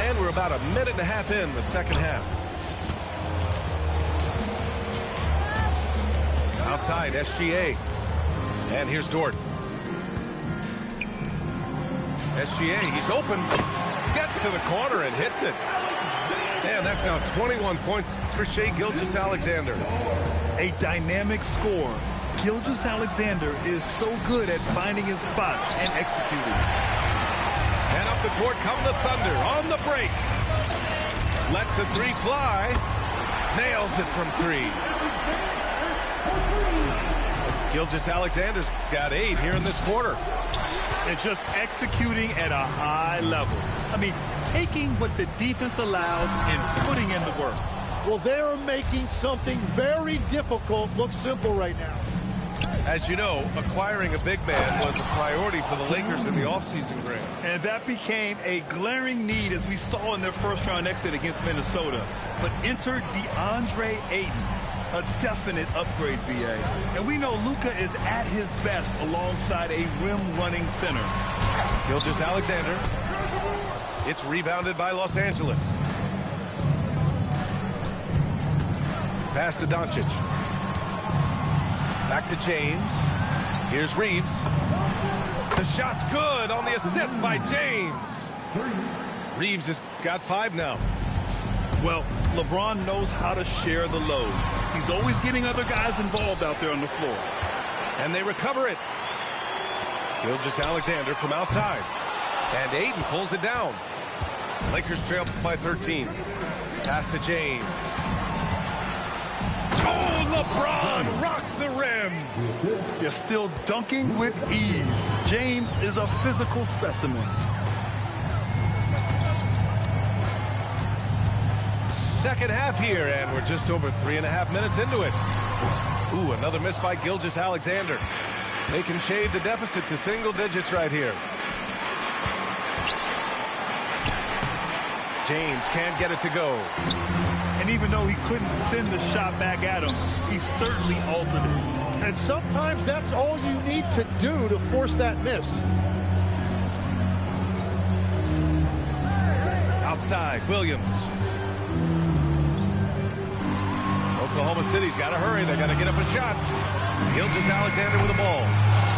[SPEAKER 9] And we're about a minute and a half in the second half. Outside, SGA. And here's Dort. SGA, he's open. Gets to the corner and hits it. And that's now 21 points for Shai Gilgeous-Alexander.
[SPEAKER 10] A dynamic score. Gilgeous-Alexander is so good at finding his spots and executing.
[SPEAKER 9] And up the court come the Thunder on the break. Lets the three fly. Nails it from 3. Gilgeous-Alexander's got 8 here in this quarter.
[SPEAKER 10] And just executing at a high level. I mean, taking what the defense allows and putting in the work.
[SPEAKER 11] Well, they're making something very difficult look simple right now.
[SPEAKER 9] As you know, acquiring a big man was a priority for the Lakers in the offseason, Graham.
[SPEAKER 10] And that became a glaring need, as we saw in their first-round exit against Minnesota. But enter DeAndre Ayton, a definite upgrade, BA. And we know Luka is at his best alongside a rim-running center.
[SPEAKER 9] Gilgeous-Alexander. It's rebounded by Los Angeles. Pass to Doncic. Back to James. Here's Reeves. The shot's good on the assist by James. Reeves has got 5 now.
[SPEAKER 10] Well, LeBron knows how to share the load. He's always getting other guys involved out there on the floor.
[SPEAKER 9] And they recover it. Gilgeous-Alexander from outside. And Ayton pulls it down. Lakers trail by 13. Pass to James. Oh, LeBron rocks the rim.
[SPEAKER 10] They're still dunking with ease. James is a physical specimen.
[SPEAKER 9] Second half here, and we're just over 3.5 minutes into it. Ooh, another miss by Gilgeous-Alexander. They can shade the deficit to single digits right here. James can't get it to go.
[SPEAKER 10] And even though he couldn't send the shot back at him, he certainly altered it.
[SPEAKER 11] And sometimes that's all you need to do to force that miss.
[SPEAKER 9] Outside, Williams. Oklahoma City's got to hurry. They got to get up a shot. Gilgeous-Alexander with the ball.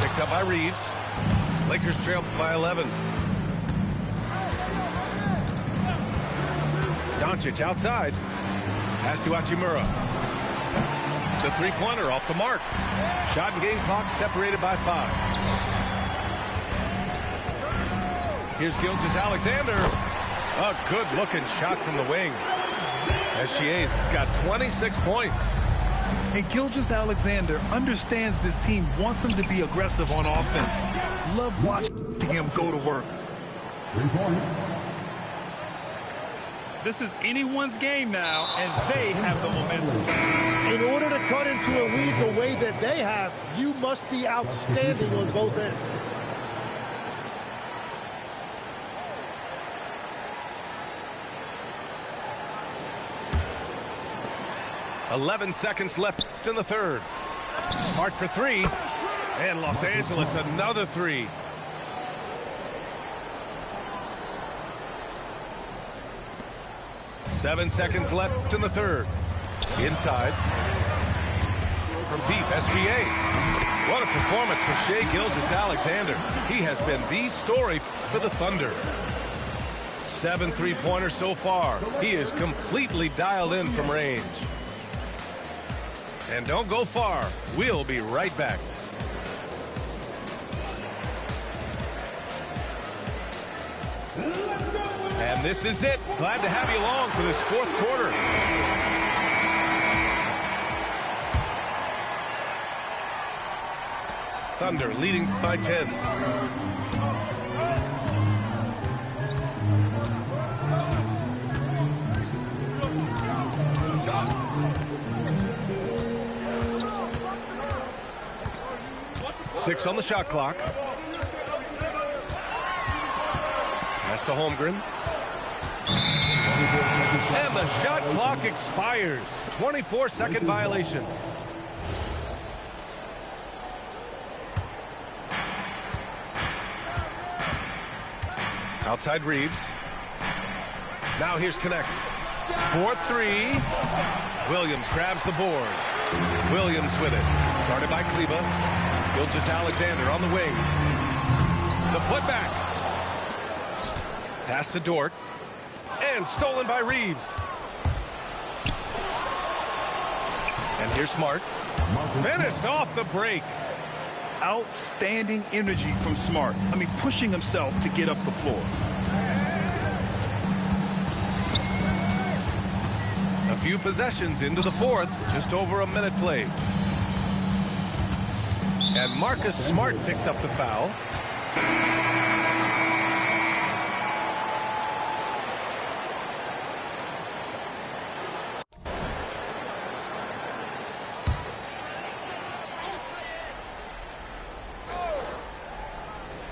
[SPEAKER 9] Picked up by Reeves. Lakers trail by 11. Doncic outside. Pass to Hachimura. The three-pointer off the mark. Shot and game clock separated by 5. Here's Gilgeous-Alexander. A good-looking shot from the wing. SGA's got 26 points.
[SPEAKER 10] And Gilgeous-Alexander understands this team wants him to be aggressive on offense. Love watching him go to work.
[SPEAKER 12] 3 points.
[SPEAKER 10] This is anyone's game now, and they have the momentum.
[SPEAKER 11] In order to cut into a lead the way that they have, you must be outstanding on both ends.
[SPEAKER 9] .11 seconds left in the third. Smart for three. And Los Angeles another three. .7 seconds left in the third. Inside. From deep, SGA. What a performance for Shai Gilgeous-Alexander. He has been the story for the Thunder. 7 three-pointers so far. He is completely dialed in from range. And don't go far. We'll be right back. And this is it. Glad to have you along for this fourth quarter. Thunder leading by 10. Six on the shot clock. Pass to Holmgren. And the shot clock expires. 24-second violation. Outside Reeves. Now here's Connect. 4-3. Williams grabs the board. Williams with it. Guarded by Kleba. Gilgeous-Alexander on the wing. The putback. Pass to Dort. And stolen by Reeves. And here's Smart. Finished off the break.
[SPEAKER 10] Outstanding energy from Smart. I mean, pushing himself to get up the floor.
[SPEAKER 9] A few possessions into the fourth. Just over a minute played. And Marcus Smart picks up the foul.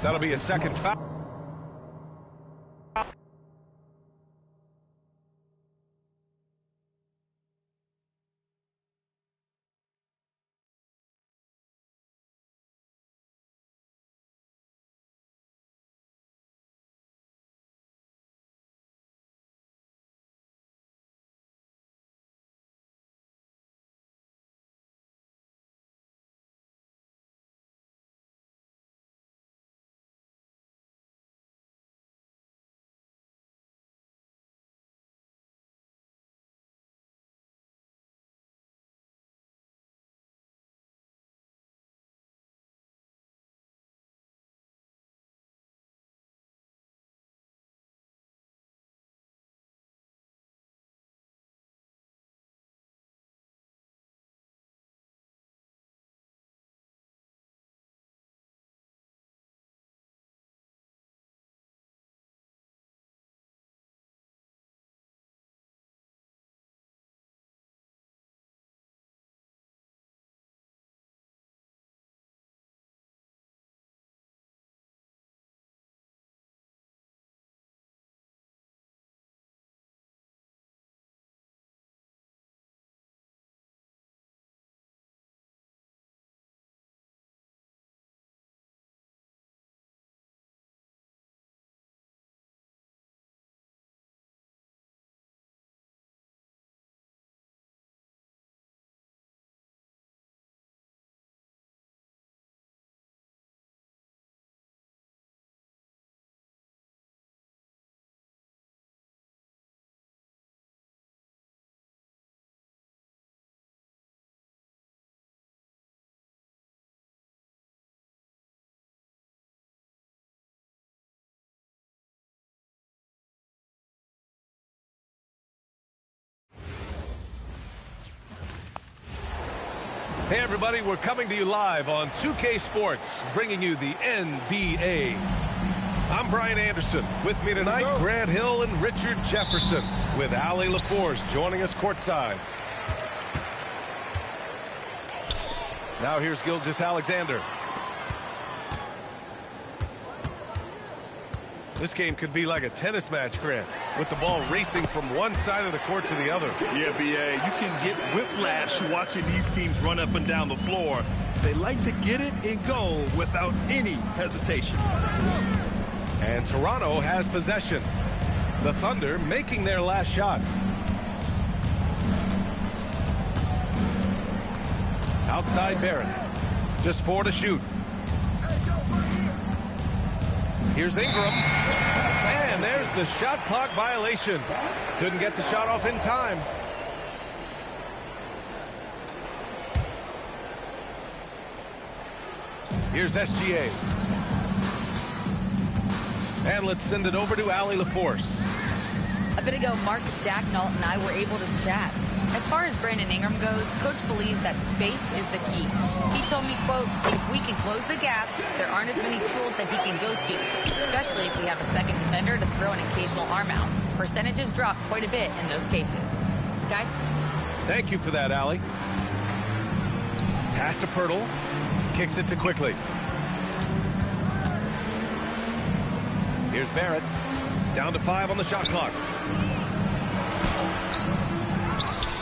[SPEAKER 9] That'll be a second foul. Hey everybody, we're coming to you live on 2K Sports, bringing you the NBA. I'm Brian Anderson. With me tonight, Grant Hill and Richard Jefferson, with Ali LaForce joining us courtside. Now here's Gilgeous-Alexander. This game could be like a tennis match, Grant, with the ball racing from one side of the court to the other.
[SPEAKER 10] Yeah, B.A., you can get whiplash watching these teams run up and down the floor. They like to get it and go without any hesitation.
[SPEAKER 9] And Toronto has possession. The Thunder making their last shot. Outside Barrett. Just 4 to shoot. Here's Ingram. And there's the shot clock violation. Couldn't get the shot off in time. Here's SGA. And let's send it over to Ali LaForce.
[SPEAKER 7] A bit ago, Mark Dacknault and I were able to chat. As far as Brandon Ingram goes, Coach believes that space is the key. He told me, quote, if we can close the gap, there aren't as many tools that he can go to, especially if we have a second defender to throw an occasional arm out. Percentages drop quite a bit in those cases. Guys?
[SPEAKER 9] Thank you for that, Ali. Pass to Pirtle. Kicks it to Quickly. Here's Barrett. Down to 5 on the shot clock.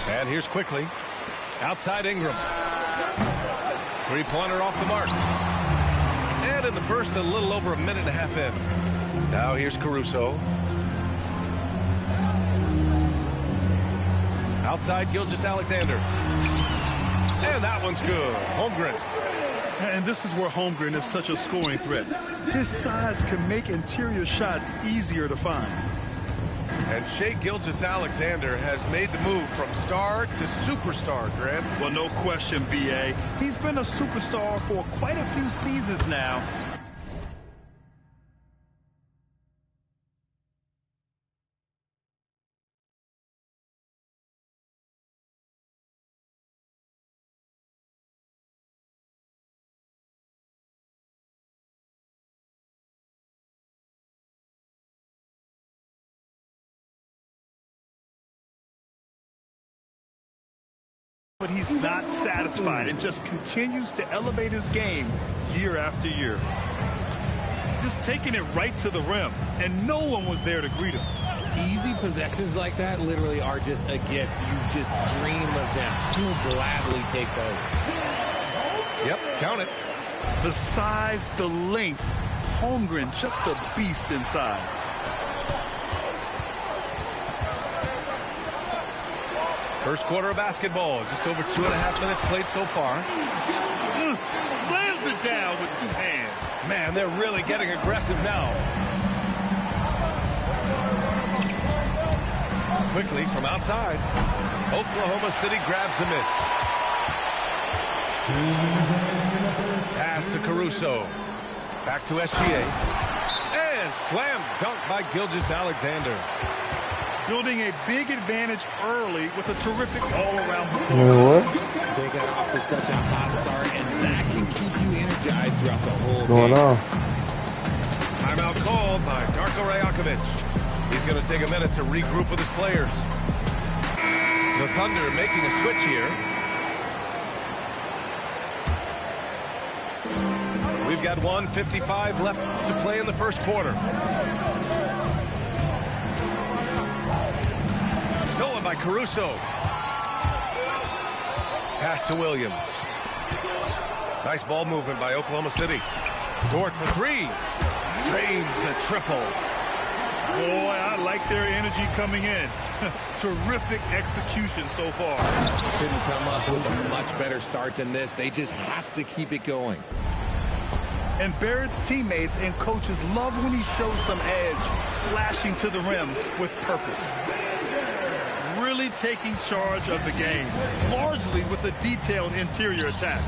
[SPEAKER 9] And here's Quickly. Outside Ingram. Three-pointer off the mark. And in the first, a little over a minute and a half in. Now here's Caruso. Outside Gilgeous-Alexander. And that one's good. Holmgren.
[SPEAKER 10] And this is where Holmgren is such a scoring threat. His size can make interior shots easier to find.
[SPEAKER 9] And Shai Gilgeous-Alexander has made the move from star to superstar, Grant.
[SPEAKER 10] Well, no question, B.A. He's been a superstar for quite a few seasons now. But he's not satisfied and just continues to elevate his game year after year. Just taking it right to the rim, and no one was there to greet him.
[SPEAKER 13] Easy possessions like that literally are just a gift. You just dream of them. He'll gladly take those.
[SPEAKER 9] Yep, count it.
[SPEAKER 10] The size, the length. Holmgren, just a beast inside.
[SPEAKER 9] First quarter of basketball, just over 2.5 minutes played so far.
[SPEAKER 10] Slams it down with 2 hands.
[SPEAKER 9] Man, they're really getting aggressive now. Quickly from outside. Oklahoma City grabs the miss. Pass to Caruso. Back to SGA. And slam dunk by Gilgeous-Alexander.
[SPEAKER 10] Building a big advantage early with a terrific all-around performance.
[SPEAKER 3] You know what?
[SPEAKER 13] They got off to such a hot start, and that can keep you energized throughout the whole
[SPEAKER 3] Going
[SPEAKER 13] game.
[SPEAKER 3] on.
[SPEAKER 9] Timeout called by Darko Rajakovic. He's going to take a minute to regroup with his players. The Thunder making a switch here. We've got 1:55 left to play in the first quarter. Stolen by Caruso. Pass to Williams. Nice ball movement by Oklahoma City. Dort for 3. Drains the triple.
[SPEAKER 10] Boy, I like their energy coming in. Terrific execution so far.
[SPEAKER 13] Couldn't come up with a much better start than this. They just have to keep it going.
[SPEAKER 10] And Barrett's teammates and coaches love when he shows some edge, slashing to the rim with purpose. Really taking charge of the game, largely with a detailed interior attack.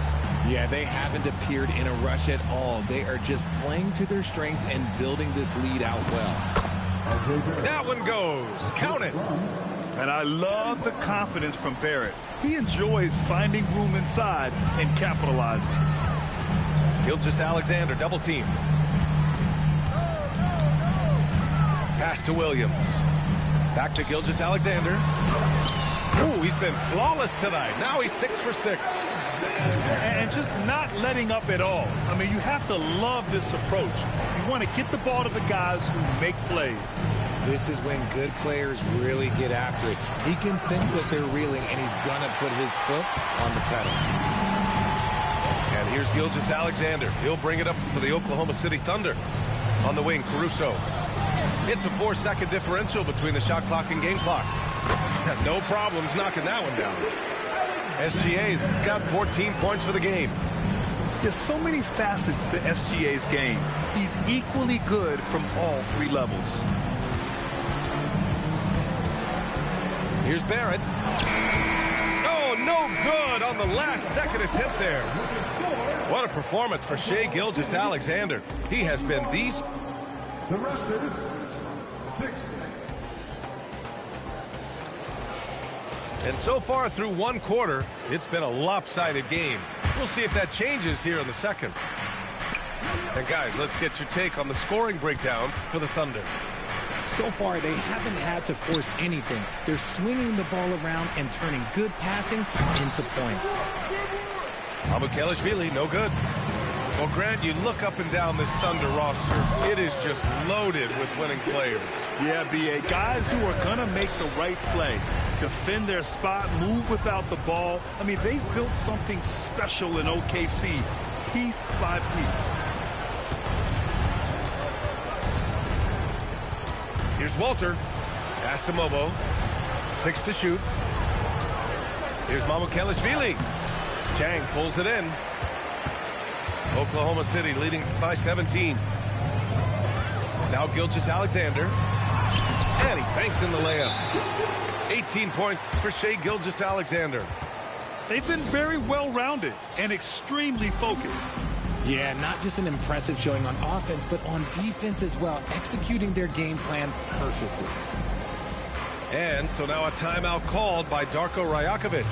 [SPEAKER 13] Yeah, they haven't appeared in a rush at all. They are just playing to their strengths and building this lead out well.
[SPEAKER 9] That one goes. Count it.
[SPEAKER 10] And I love the confidence from Barrett. He enjoys finding room inside and capitalizing.
[SPEAKER 9] Gilgeous-Alexander double team. Pass to Williams. Back to Gilgeous-Alexander. Ooh, he's been flawless tonight. Now he's 6 for 6.
[SPEAKER 10] And just not letting up at all. I mean, you have to love this approach. You want to get the ball to the guys who make plays.
[SPEAKER 13] This is when good players really get after it. He can sense that they're reeling, and he's going to put his foot on the pedal.
[SPEAKER 9] And here's Gilgeous-Alexander. He'll bring it up for the Oklahoma City Thunder. On the wing, Caruso. It's a 4-second differential between the shot clock and game clock. No problems knocking that one down. SGA's got 14 points for the game.
[SPEAKER 10] There's so many facets to SGA's game. He's equally good from all 3 levels.
[SPEAKER 9] Here's Barrett. Oh, no good on the last second attempt there. What a performance for Shai Gilgeous-Alexander. He has been these.
[SPEAKER 12] The rest is 6.
[SPEAKER 9] And so far through 1 quarter, it's been a lopsided game. We'll see if that changes here in the second. And guys, let's get your take on the scoring breakdown for the Thunder.
[SPEAKER 13] So far, they haven't had to force anything. They're swinging the ball around and turning good passing into points.
[SPEAKER 9] Mamukelashvili, no good. Well, Grant, you look up and down this Thunder roster, it is just loaded with winning players.
[SPEAKER 10] Yeah, B.A., guys who are going to make the right play, defend their spot, move without the ball. I mean, they've built something special in OKC, piece by piece.
[SPEAKER 9] Here's Walter. Pass to Mobo. 6 to shoot. Here's Mamukelashvili. Chang pulls it in. Oklahoma City leading by 17. Now Gilgeous-Alexander. And he banks in the layup. 18 points for Shai Gilgeous-Alexander.
[SPEAKER 10] They've been very well-rounded and extremely focused.
[SPEAKER 13] Yeah, not just an impressive showing on offense, but on defense as well, executing their game plan perfectly.
[SPEAKER 9] And so now a timeout called by Darko Rajakovic.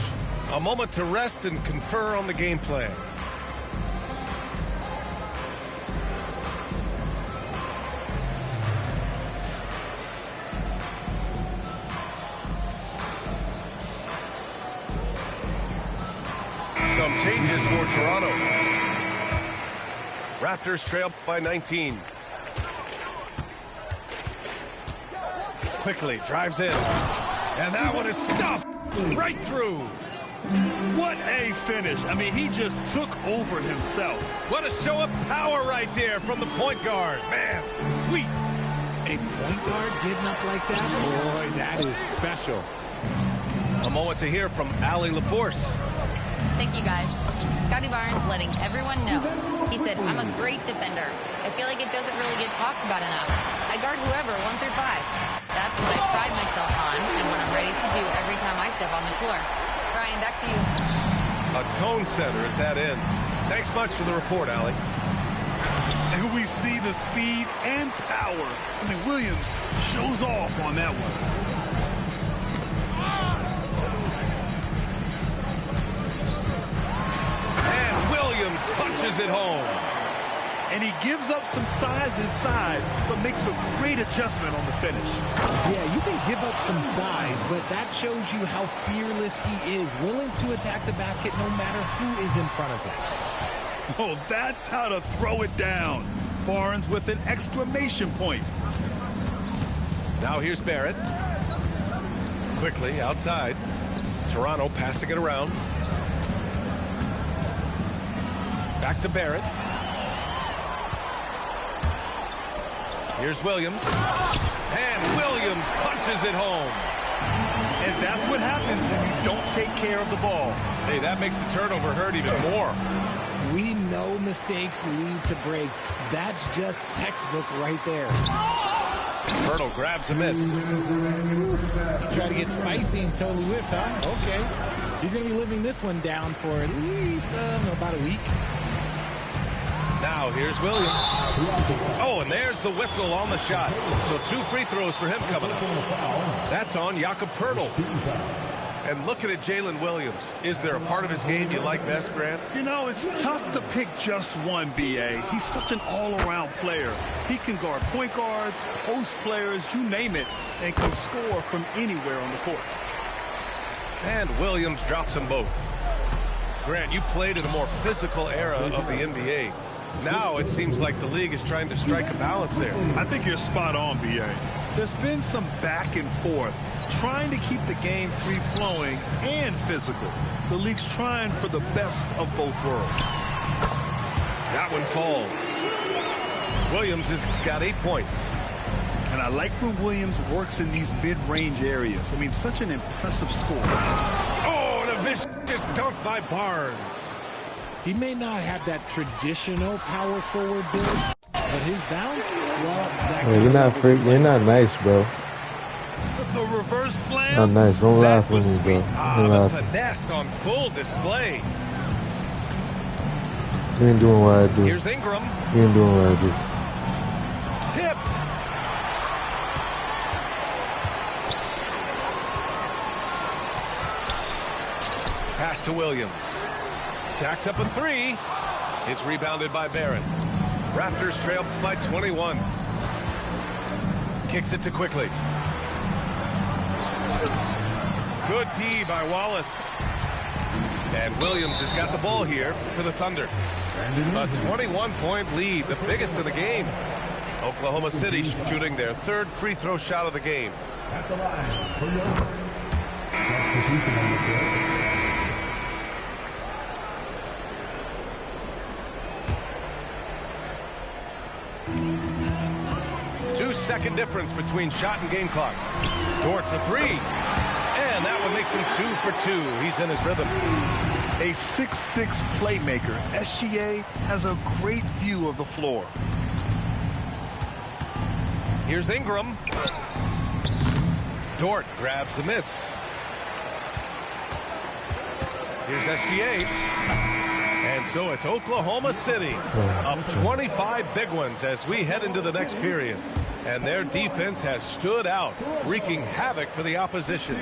[SPEAKER 9] A moment to rest and confer on the game plan. Some changes for Toronto. Raptors trail by 19. Quickly drives in. And that one is stuffed right through.
[SPEAKER 10] What a finish. I mean, he just took over himself.
[SPEAKER 9] What a show of power right there from the point guard. Man, sweet.
[SPEAKER 13] A point guard getting up like that? Boy, that is special.
[SPEAKER 9] A moment to hear from Allie LaForce.
[SPEAKER 7] Thank you, guys. Scotty Barnes letting everyone know. He said, I'm a great defender. I feel like it doesn't really get talked about enough. I guard whoever, 1 through 5. That's what I pride myself on and what I'm ready to do every time I step on the floor. Brian, back to you.
[SPEAKER 9] A tone setter at that end. Thanks much for the report, Allie.
[SPEAKER 10] And we see the speed and power. I mean, Williams shows off on that one.
[SPEAKER 9] Williams punches it home.
[SPEAKER 10] And he gives up some size inside, but makes a great adjustment on the finish.
[SPEAKER 13] Yeah, you can give up some size, but that shows you how fearless he is, willing to attack the basket no matter who is in front of him.
[SPEAKER 10] Oh, that's how to throw it down. Barnes with an exclamation point.
[SPEAKER 9] Now here's Barrett. Quickly outside. Toronto passing it around. Back to Barrett. Here's Williams. And Williams punches it home.
[SPEAKER 10] And that's what happens when you don't take care of the ball.
[SPEAKER 9] Hey, that makes the turnover hurt even more.
[SPEAKER 13] We know mistakes lead to breaks. That's just textbook right there.
[SPEAKER 9] Hurdle grabs a miss.
[SPEAKER 13] He tried to get spicy and totally whiffed, huh? Okay. He's going to be living this one down for at least about a week.
[SPEAKER 9] Now here's Williams. Oh, and there's the whistle on the shot. So 2 free throws for him coming up. That's on Jakob Poeltl. And looking at Jalen Williams, is there a part of his game you like best, Grant?
[SPEAKER 10] You know, it's tough to pick just one, B.A. He's such an all-around player. He can guard point guards, post players, you name it, and can score from anywhere on the court.
[SPEAKER 9] And Williams drops them both. Grant, you played in a more physical era of the NBA. Now it seems like the league is trying to strike a balance there.
[SPEAKER 10] I think you're spot on, B.A. There's been some back and forth, trying to keep the game free-flowing and physical. The league's trying for the best of both worlds.
[SPEAKER 9] That one falls. Williams has got 8 points.
[SPEAKER 10] And I like when Williams works in these mid-range areas. I mean, such an impressive score.
[SPEAKER 9] Oh, and a vicious dunk by Barnes.
[SPEAKER 13] He may not have that traditional power forward build, but his bounce, well, that
[SPEAKER 3] you're not nice, bro.
[SPEAKER 10] The reverse slam.
[SPEAKER 3] Not nice. Don't laugh with me, bro.
[SPEAKER 9] The finesse on full display.
[SPEAKER 3] You ain't doing what I do.
[SPEAKER 9] Here's Ingram.
[SPEAKER 3] You ain't doing what I do.
[SPEAKER 9] Tipped. Pass to Williams. Jacks up a 3. It's rebounded by Barron. Raptors trail by 21. Kicks it to Quickly. Good D by Wallace. And Williams has got the ball here for the Thunder. A 21-point lead, the biggest of the game. Oklahoma City shooting their 3rd free throw shot of the game.
[SPEAKER 12] At the line for your substitution on the court.
[SPEAKER 9] 2-second difference between shot and game clock. Dort for 3. And that one makes him 2 for 2. He's in his rhythm.
[SPEAKER 10] A 6'6" playmaker, SGA has a great view of the floor.
[SPEAKER 9] Here's Ingram. Dort grabs the miss. Here's SGA. And so it's Oklahoma City up 25 big ones as we head into the next period. And their defense has stood out, wreaking havoc for the opposition.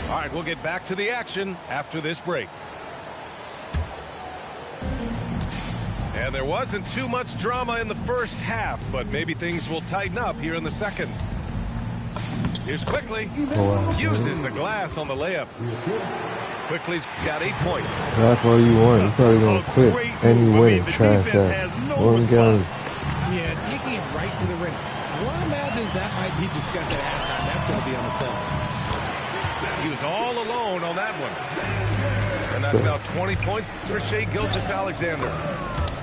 [SPEAKER 9] All right, we'll get back to the action after this break. And there wasn't too much drama in the first half, but maybe things will tighten up here in the second. Here's Quickly. Uses the glass on the layup. Quickly's got 8 points.
[SPEAKER 3] That's all you want. You're probably going to quit. And you win. Trash that.
[SPEAKER 13] Yeah, taking it right to the rim. One imagines that might be discussed at halftime. That's going to be on the film.
[SPEAKER 9] He was all alone on that one. And that's now 20 points for Shai Gilgeous-Alexander.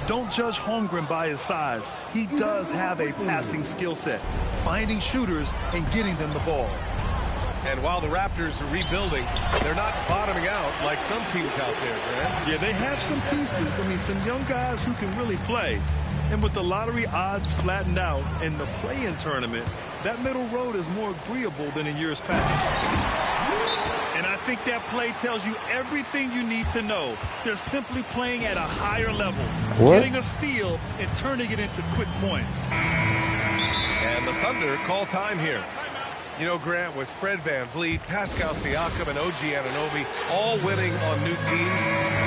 [SPEAKER 10] Don't judge Holmgren by his size. He does have a passing skill set, finding shooters and getting them the ball.
[SPEAKER 9] And while the Raptors are rebuilding, they're not bottoming out like some teams out there, Grant.
[SPEAKER 10] Yeah, they have some pieces. I mean, some young guys who can really play. And with the lottery odds flattened out in the play-in tournament, that middle road is more agreeable than in years past. And I think that play tells you everything you need to know. They're simply playing at a higher level, getting a steal and turning it into quick points.
[SPEAKER 9] And the Thunder call time here. You know, Grant, with Fred VanVleet, Pascal Siakam, and OG Anunoby all winning on new teams,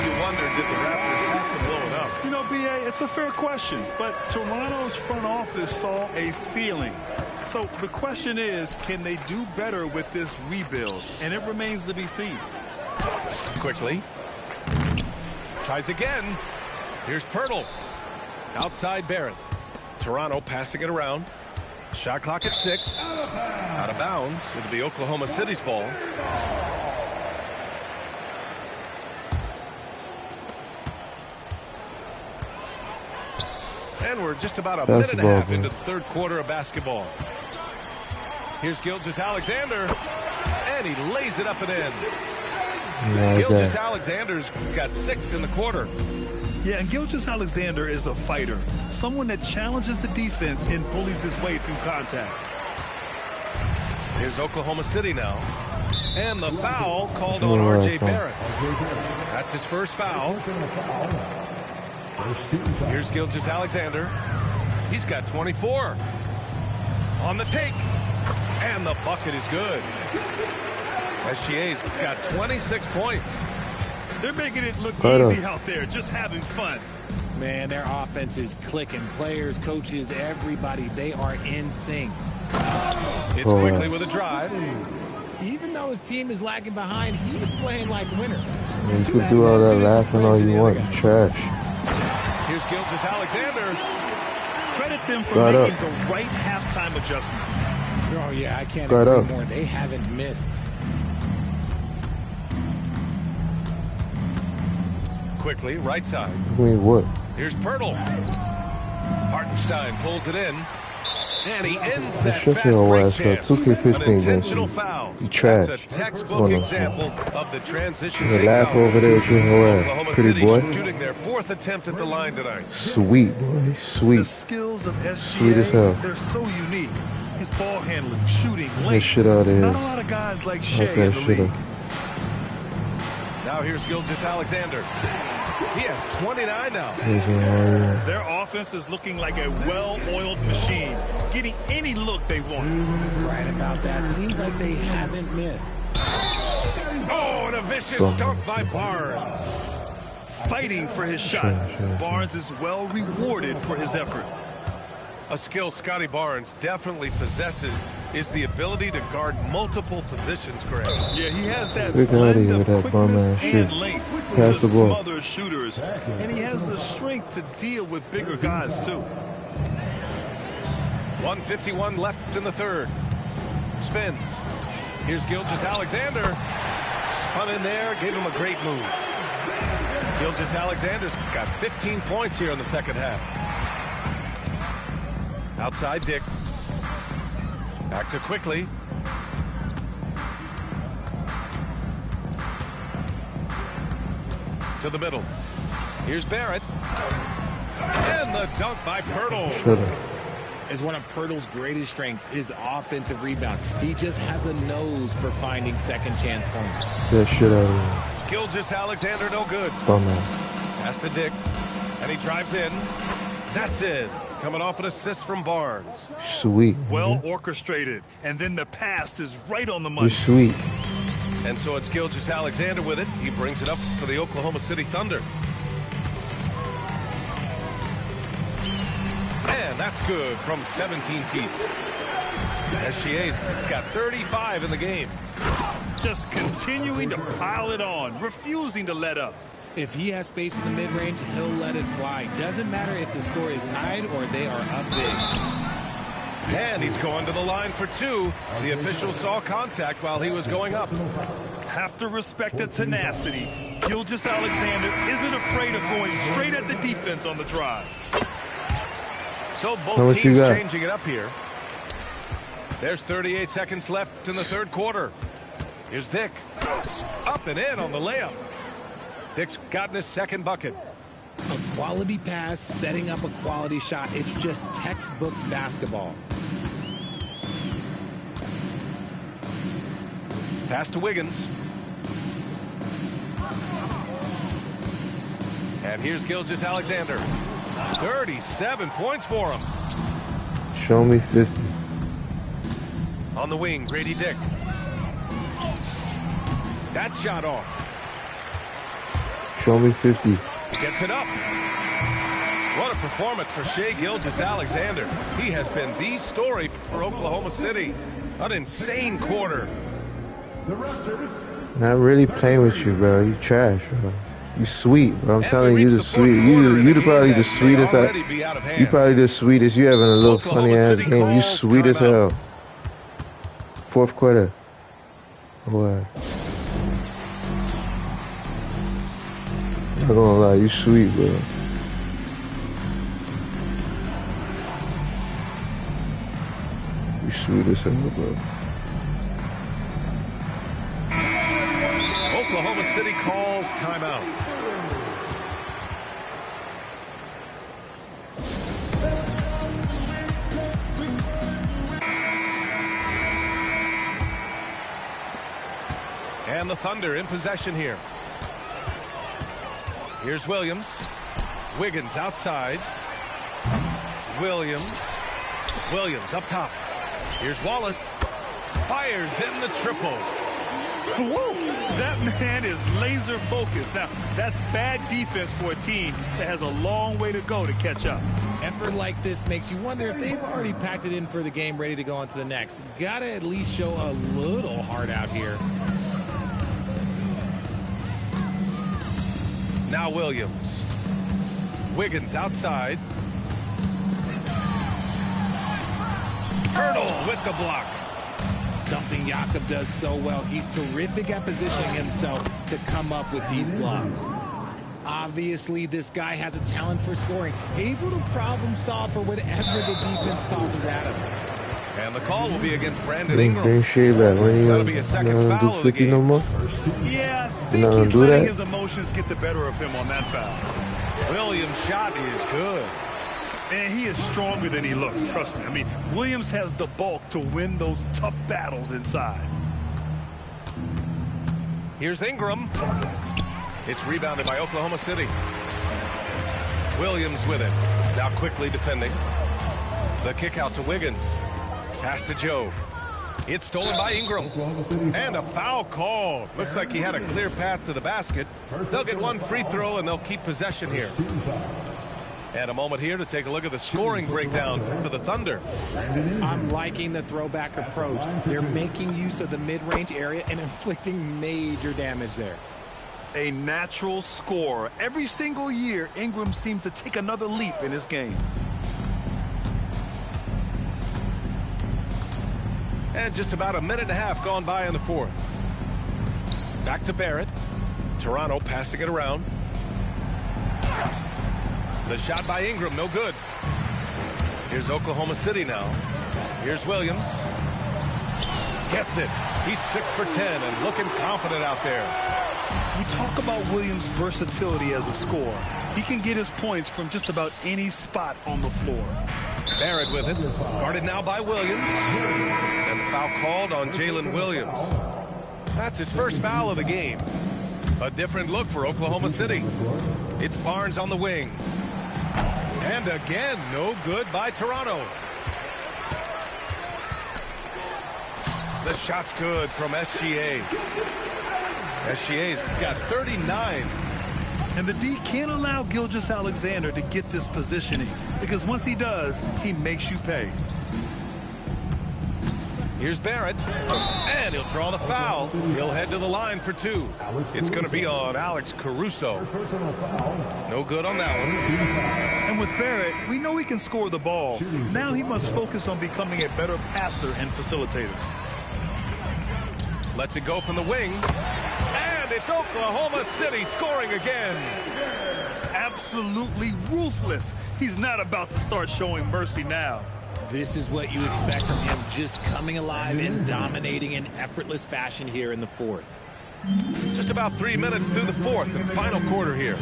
[SPEAKER 9] you wonder, did the Raptors have to blow it up?
[SPEAKER 10] You know, B.A., it's a fair question, but Toronto's front office saw a ceiling. So the question is, can they do better with this rebuild? And it remains to be seen.
[SPEAKER 9] Quickly. Tries again. Here's Poeltl. Outside Barron. Toronto passing it around. Shot clock at 6. Out of bounds. It'll be Oklahoma City's ball. And we're just about a minute and a half into the third quarter of basketball. Here's Gilgeous-Alexander. And he lays it up and in. Gilgeous-Alexander's got 6 in the quarter.
[SPEAKER 10] Yeah, and Gilgeous-Alexander is a fighter. Someone that challenges the defense and bullies his way through contact.
[SPEAKER 9] Here's Oklahoma City now. And the foul called on R.J. Barrett. That's his first foul. Here's Gilgeous-Alexander. He's got 24. On the take. And the bucket is good. SGA's got 26 points.
[SPEAKER 10] They're making it look easy out there, just having fun.
[SPEAKER 13] Man, their offense is clicking. Players, coaches, everybody, they are in sync.
[SPEAKER 9] It's quickly with a drive.
[SPEAKER 13] Even though his team is lagging behind, he's playing like a winner.
[SPEAKER 3] You can do all that laughing all you want. Trash.
[SPEAKER 9] Here's Gilgeous-Alexander.
[SPEAKER 10] Credit them for making the right halftime adjustments.
[SPEAKER 13] Oh, yeah, I can't agree more. They haven't missed.
[SPEAKER 9] Quickly, right side.
[SPEAKER 3] Wait, what?
[SPEAKER 9] Here's Pirtle. Hartenstein pulls it in. And he ends that
[SPEAKER 3] Shut
[SPEAKER 9] fast
[SPEAKER 3] your
[SPEAKER 9] break
[SPEAKER 3] ass up.
[SPEAKER 9] chance.
[SPEAKER 3] 2K
[SPEAKER 9] An
[SPEAKER 3] 15 against
[SPEAKER 9] intentional
[SPEAKER 3] you.
[SPEAKER 9] foul.
[SPEAKER 3] You trash.
[SPEAKER 9] That's a textbook example of the transition
[SPEAKER 3] You laugh over there with your whole ass.
[SPEAKER 9] Oklahoma
[SPEAKER 3] Pretty
[SPEAKER 9] City
[SPEAKER 3] boy.
[SPEAKER 9] shooting their 4th attempt at the line tonight.
[SPEAKER 3] Sweet, boy. Sweet.
[SPEAKER 10] The skills of SGA,
[SPEAKER 3] Sweet as hell.
[SPEAKER 10] they're so unique. His ball handling, shooting,
[SPEAKER 3] That
[SPEAKER 10] length.
[SPEAKER 3] shit out of here.
[SPEAKER 10] Not a lot of guys like Shea
[SPEAKER 3] Like
[SPEAKER 10] in
[SPEAKER 3] that
[SPEAKER 10] the
[SPEAKER 3] shit
[SPEAKER 10] league.
[SPEAKER 3] up.
[SPEAKER 9] Now here's Gilgeous-Alexander. He has 29 now.
[SPEAKER 10] Their offense is looking like a well-oiled machine, getting any look they want.
[SPEAKER 13] Right about that. Seems like they haven't missed.
[SPEAKER 9] Oh, and a vicious dunk by Barnes.
[SPEAKER 10] Fighting for his shot. Barnes is well rewarded for his effort.
[SPEAKER 9] A skill Scotty Barnes definitely possesses is the ability to guard multiple positions, Greg.
[SPEAKER 10] Yeah, he has that
[SPEAKER 3] Get out of here with
[SPEAKER 10] blend of
[SPEAKER 3] that bum
[SPEAKER 10] quickness
[SPEAKER 3] ass shit.
[SPEAKER 10] and length
[SPEAKER 3] Pass
[SPEAKER 10] to
[SPEAKER 3] the ball.
[SPEAKER 10] smother shooters. And he has the strength to deal with bigger guys, too.
[SPEAKER 9] 1:51 left in the third. Spins. Here's Gilgeous-Alexander. Spun in there, gave him a great move. Gilgeous-Alexander's got 15 points here in the second half. Outside Dick. Back to Quickly. To the middle. Here's Barrett. And the dunk by Pirtle.
[SPEAKER 13] Is one of Pirtle's greatest strengths, his offensive rebound. He just has a nose for finding second chance points.
[SPEAKER 3] That shit out of here.
[SPEAKER 9] Gilgeous-Alexander no good.
[SPEAKER 3] Bum ass.
[SPEAKER 9] Pass to Dick. And he drives in. That's it. Coming off an assist from Barnes.
[SPEAKER 3] Sweet.
[SPEAKER 10] Well orchestrated. And then the pass is right on the
[SPEAKER 3] You're
[SPEAKER 10] money.
[SPEAKER 3] sweet.
[SPEAKER 9] And so it's Gilgeous-Alexander with it. He brings it up for the Oklahoma City Thunder. And that's good from 17 feet. SGA's got 35 in the game.
[SPEAKER 10] Just continuing to pile it on, refusing to let up.
[SPEAKER 13] If he has space in the mid-range, he'll let it fly. Doesn't matter if the score is tied or they are up big.
[SPEAKER 9] And he's going to the line for two. The official saw contact while he was going up.
[SPEAKER 10] Have to respect the tenacity. Gilgeous-Alexander isn't afraid of going straight at the defense on the drive.
[SPEAKER 9] So both teams changing it up here. There's 38 seconds left in the third quarter. Here's Dick. Up and in on the layup. Dick's gotten his second bucket.
[SPEAKER 13] A quality pass, setting up a quality shot. It's just textbook basketball.
[SPEAKER 9] Pass to Wiggins. And here's Gilgeous-Alexander. 37 points for him.
[SPEAKER 3] Show me 50.
[SPEAKER 9] On the wing, Grady Dick. That shot off.
[SPEAKER 3] Show me 50.
[SPEAKER 9] He gets it up. What a performance for Shai Gilgeous-Alexander. He has been the story for Oklahoma City. An insane quarter.
[SPEAKER 3] Not really playing with you, bro. You trash, bro. You sweet, bro. I'm telling you, the sweet. You probably the sweetest. You probably the sweetest. You having a little funny ass game. You sweet as hell. Fourth quarter. What? I'm not gonna lie, you sweet, bro. You sweet as hell, bro.
[SPEAKER 9] Oklahoma City calls timeout. And the Thunder in possession here. Here's Williams. Wiggins outside. Williams. Williams up top. Here's Wallace. Fires in the triple.
[SPEAKER 10] Whoa, that man is laser focused. Now, that's bad defense for a team that has a long way to go to catch up.
[SPEAKER 13] Effort like this makes you wonder if they've already packed it in for the game, ready to go on to the next. Gotta at least show a little heart out here.
[SPEAKER 9] Now Williams. Wiggins outside. Hurdle with the block.
[SPEAKER 13] Something Jakob does so well. He's terrific at positioning himself to come up with these blocks. Obviously, this guy has a talent for scoring, able to problem solve for whatever the defense tosses at him.
[SPEAKER 9] And the call will be against Brandon Ingram.
[SPEAKER 3] That'll
[SPEAKER 9] be a second foul of the game.
[SPEAKER 3] No more?
[SPEAKER 10] Yeah, I
[SPEAKER 3] You're not
[SPEAKER 10] think he's
[SPEAKER 3] do
[SPEAKER 10] letting
[SPEAKER 3] that?
[SPEAKER 10] his emotions get the better of him on that foul.
[SPEAKER 9] Williams' shot is good.
[SPEAKER 10] And he is stronger than he looks, trust me. I mean, Williams has the bulk to win those tough battles inside.
[SPEAKER 9] Here's Ingram. It's rebounded by Oklahoma City. Williams with it. Now quickly defending. The kick out to Wiggins. Pass to Joe. It's stolen by Ingram. And a foul call. Looks like he had a clear path to the basket. They'll get one free throw and they'll keep possession here. And a moment here to take a look at the scoring breakdown for the Thunder.
[SPEAKER 13] I'm liking the throwback approach. They're making use of the mid-range area and inflicting major damage there.
[SPEAKER 10] A natural scorer. Every single year, Ingram seems to take another leap in his game.
[SPEAKER 9] And just about a minute and a half gone by in the fourth. Back to Barrett. Toronto passing it around. The shot by Ingram, no good. Here's Oklahoma City now. Here's Williams. Gets it. He's 6 for 10 and looking confident out there.
[SPEAKER 10] We talk about Williams' versatility as a scorer. He can get his points from just about any spot on the floor.
[SPEAKER 9] Barrett with it. Guarded now by Williams. And the foul called on Jalen Williams. That's his first foul of the game. A different look for Oklahoma City. It's Barnes on the wing. And again, no good by Toronto. The shot's good from SGA. SGA's got 39.
[SPEAKER 10] And the D can't allow Gilgeous-Alexander to get this positioning, because once he does, he makes you pay.
[SPEAKER 9] Here's Barrett, and he'll draw the foul. He'll head to the line for two. It's going to be on Alex Caruso. No good on that one.
[SPEAKER 10] And with Barrett, we know he can score the ball. Now he must focus on becoming a better passer and facilitator.
[SPEAKER 9] Lets it go from the wing. And it's Oklahoma City scoring again.
[SPEAKER 10] Absolutely ruthless. He's not about to start showing mercy now.
[SPEAKER 13] This is what you expect from him, just coming alive and dominating in effortless fashion here in the fourth.
[SPEAKER 9] Just about 3 minutes through the fourth and final quarter here.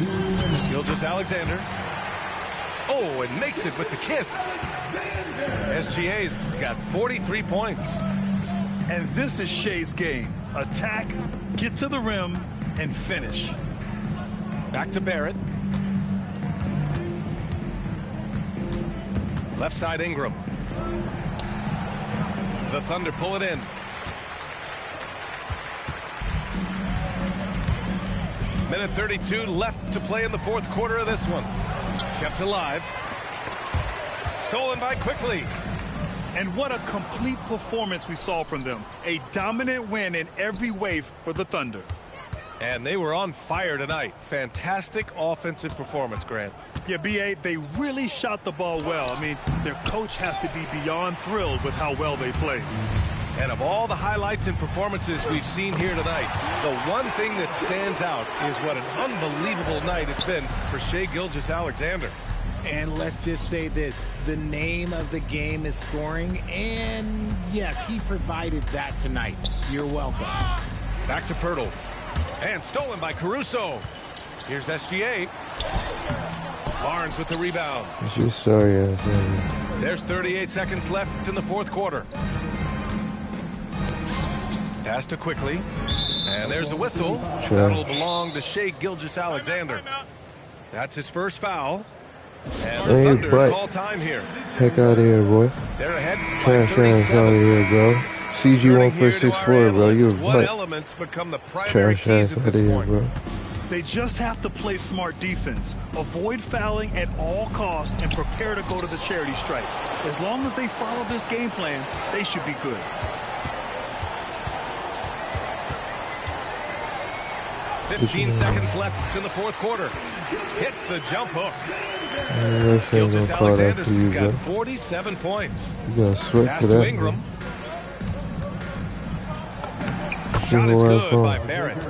[SPEAKER 9] Gilgeous-Alexander. Oh, and makes it with the kiss. SGA's got 43 points.
[SPEAKER 10] And this is Shea's game. Attack, get to the rim, and finish.
[SPEAKER 9] Back to Barrett. Left side Ingram. The Thunder pull it in. Minute 32 left to play in the fourth quarter of this one. Kept alive. Stolen by Quickly.
[SPEAKER 10] And what a complete performance we saw from them. A dominant win in every way for the Thunder.
[SPEAKER 9] And they were on fire tonight. Fantastic offensive performance, Grant.
[SPEAKER 10] Yeah, B.A., they really shot the ball well. I mean, their coach has to be beyond thrilled with how well they played.
[SPEAKER 9] And of all the highlights and performances we've seen here tonight, the one thing that stands out is what an unbelievable night it's been for Shai Gilgeous-Alexander.
[SPEAKER 13] And let's just say this, the name of the game is scoring, and yes, he provided that tonight. You're welcome.
[SPEAKER 9] Back to Pirtle. And stolen by Caruso. Here's SGA. Barnes with the rebound.
[SPEAKER 3] Sorry.
[SPEAKER 9] There's 38 seconds left in the fourth quarter. Pass to Quickly. And there's a whistle. That'll belong to Shai Gilgeous-Alexander. That's his first foul. And
[SPEAKER 3] Hey,
[SPEAKER 9] the Thunder
[SPEAKER 3] but
[SPEAKER 9] call time here.
[SPEAKER 3] heck out of here, boy.
[SPEAKER 9] They're ahead
[SPEAKER 3] Trash
[SPEAKER 9] by
[SPEAKER 3] ass out of
[SPEAKER 9] 37.
[SPEAKER 3] here, bro. CG1464, bro. You a
[SPEAKER 9] What
[SPEAKER 3] butt.
[SPEAKER 9] elements become the primary
[SPEAKER 3] Trash
[SPEAKER 9] keys
[SPEAKER 3] ass
[SPEAKER 9] at
[SPEAKER 3] out of
[SPEAKER 9] this
[SPEAKER 3] here,
[SPEAKER 9] point?
[SPEAKER 3] bro.
[SPEAKER 10] They just have to play smart defense, avoid fouling at all costs, and prepare to go to the charity stripe. As long as they follow this game plan, they should be good.
[SPEAKER 9] 15 seconds left in the fourth quarter. Hits the jump hook.
[SPEAKER 3] Gilgeous
[SPEAKER 9] Alexander's
[SPEAKER 3] you,
[SPEAKER 9] got
[SPEAKER 3] bro.
[SPEAKER 9] 47 points.
[SPEAKER 3] You gotta sweat
[SPEAKER 9] Pass
[SPEAKER 3] for
[SPEAKER 9] to
[SPEAKER 3] that.
[SPEAKER 9] Ingram.
[SPEAKER 3] Man.
[SPEAKER 9] Shot is
[SPEAKER 3] Single
[SPEAKER 9] good
[SPEAKER 3] ass
[SPEAKER 9] by
[SPEAKER 3] on.
[SPEAKER 9] Barrett.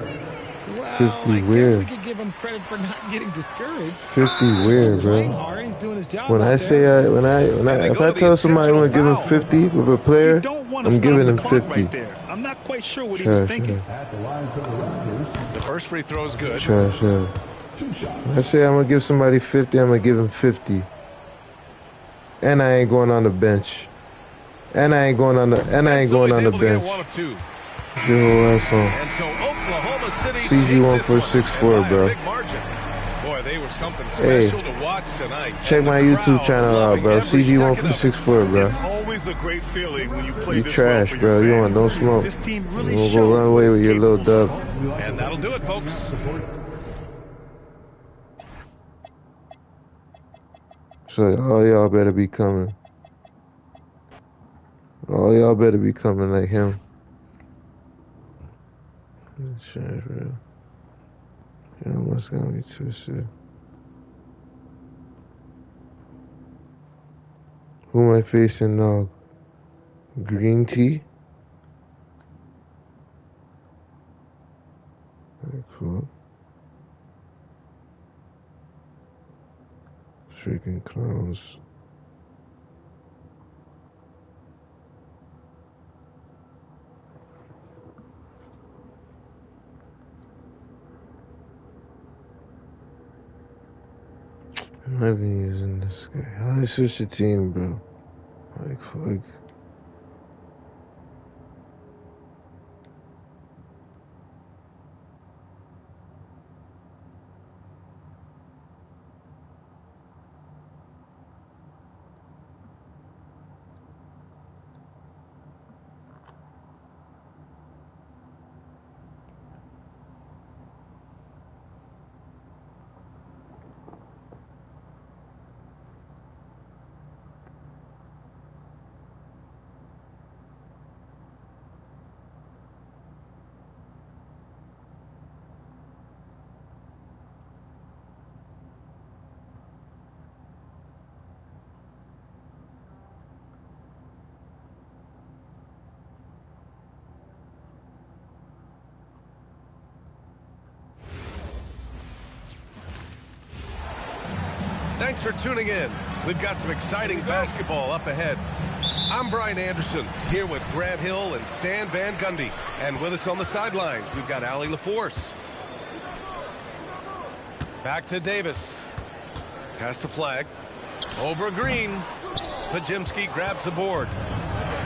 [SPEAKER 3] 50
[SPEAKER 13] we
[SPEAKER 3] weird.
[SPEAKER 13] could give him credit for not getting discouraged.
[SPEAKER 3] 50 weird,
[SPEAKER 13] Playing
[SPEAKER 3] bro.
[SPEAKER 13] hard, he's doing his job
[SPEAKER 3] When
[SPEAKER 13] out
[SPEAKER 3] I
[SPEAKER 13] there.
[SPEAKER 3] say if I tell somebody I'm gonna give him 50 with a player, I'm giving him 50.
[SPEAKER 10] Right there. I'm not quite sure what he was
[SPEAKER 3] Trash,
[SPEAKER 10] thinking.
[SPEAKER 12] At the line for the Raptors,
[SPEAKER 9] The first free throw is good.
[SPEAKER 3] Trash. When I say I'm gonna give somebody 50, I'm gonna give him 50. And I ain't going on the bench. And I ain't going on the
[SPEAKER 9] So he's
[SPEAKER 3] bench.
[SPEAKER 9] able to get one of two.
[SPEAKER 3] Your ass on.
[SPEAKER 9] And so Oklahoma City
[SPEAKER 3] CG1464, bro.
[SPEAKER 9] big margin. Boy, they were something
[SPEAKER 3] Hey.
[SPEAKER 9] special to watch tonight.
[SPEAKER 3] Check
[SPEAKER 9] And
[SPEAKER 3] my
[SPEAKER 9] the
[SPEAKER 3] YouTube
[SPEAKER 9] crowd
[SPEAKER 3] channel out,
[SPEAKER 9] loving
[SPEAKER 3] bro.
[SPEAKER 9] every second of it.
[SPEAKER 3] CG1464, bro.
[SPEAKER 10] It's always a great feeling when you play
[SPEAKER 3] You
[SPEAKER 10] this
[SPEAKER 3] trash,
[SPEAKER 10] well for
[SPEAKER 3] bro.
[SPEAKER 10] your
[SPEAKER 3] You want no
[SPEAKER 10] fans.
[SPEAKER 3] smoke.
[SPEAKER 10] This team really
[SPEAKER 3] You gonna go
[SPEAKER 10] showed
[SPEAKER 3] run away
[SPEAKER 10] what
[SPEAKER 3] with
[SPEAKER 10] it's
[SPEAKER 3] your little
[SPEAKER 10] capable
[SPEAKER 3] dub.
[SPEAKER 9] And that'll do it, folks.
[SPEAKER 3] So all y'all better be coming. All y'all better be coming like him. Trash, bro. You know what's gonna be twisted. Who am I facing now? Green tea? Alright, cool. Freaking clowns. I'm not even using this guy. How do I switch the team, bro? Like, fuck.
[SPEAKER 9] Thanks for tuning in. We've got some exciting basketball up ahead. I'm Brian Anderson, here with Grant Hill and Stan Van Gundy. And with us on the sidelines, we've got Allie LaForce. Back to Davis. Pass to Flag. Over Green. Pajimski grabs the board.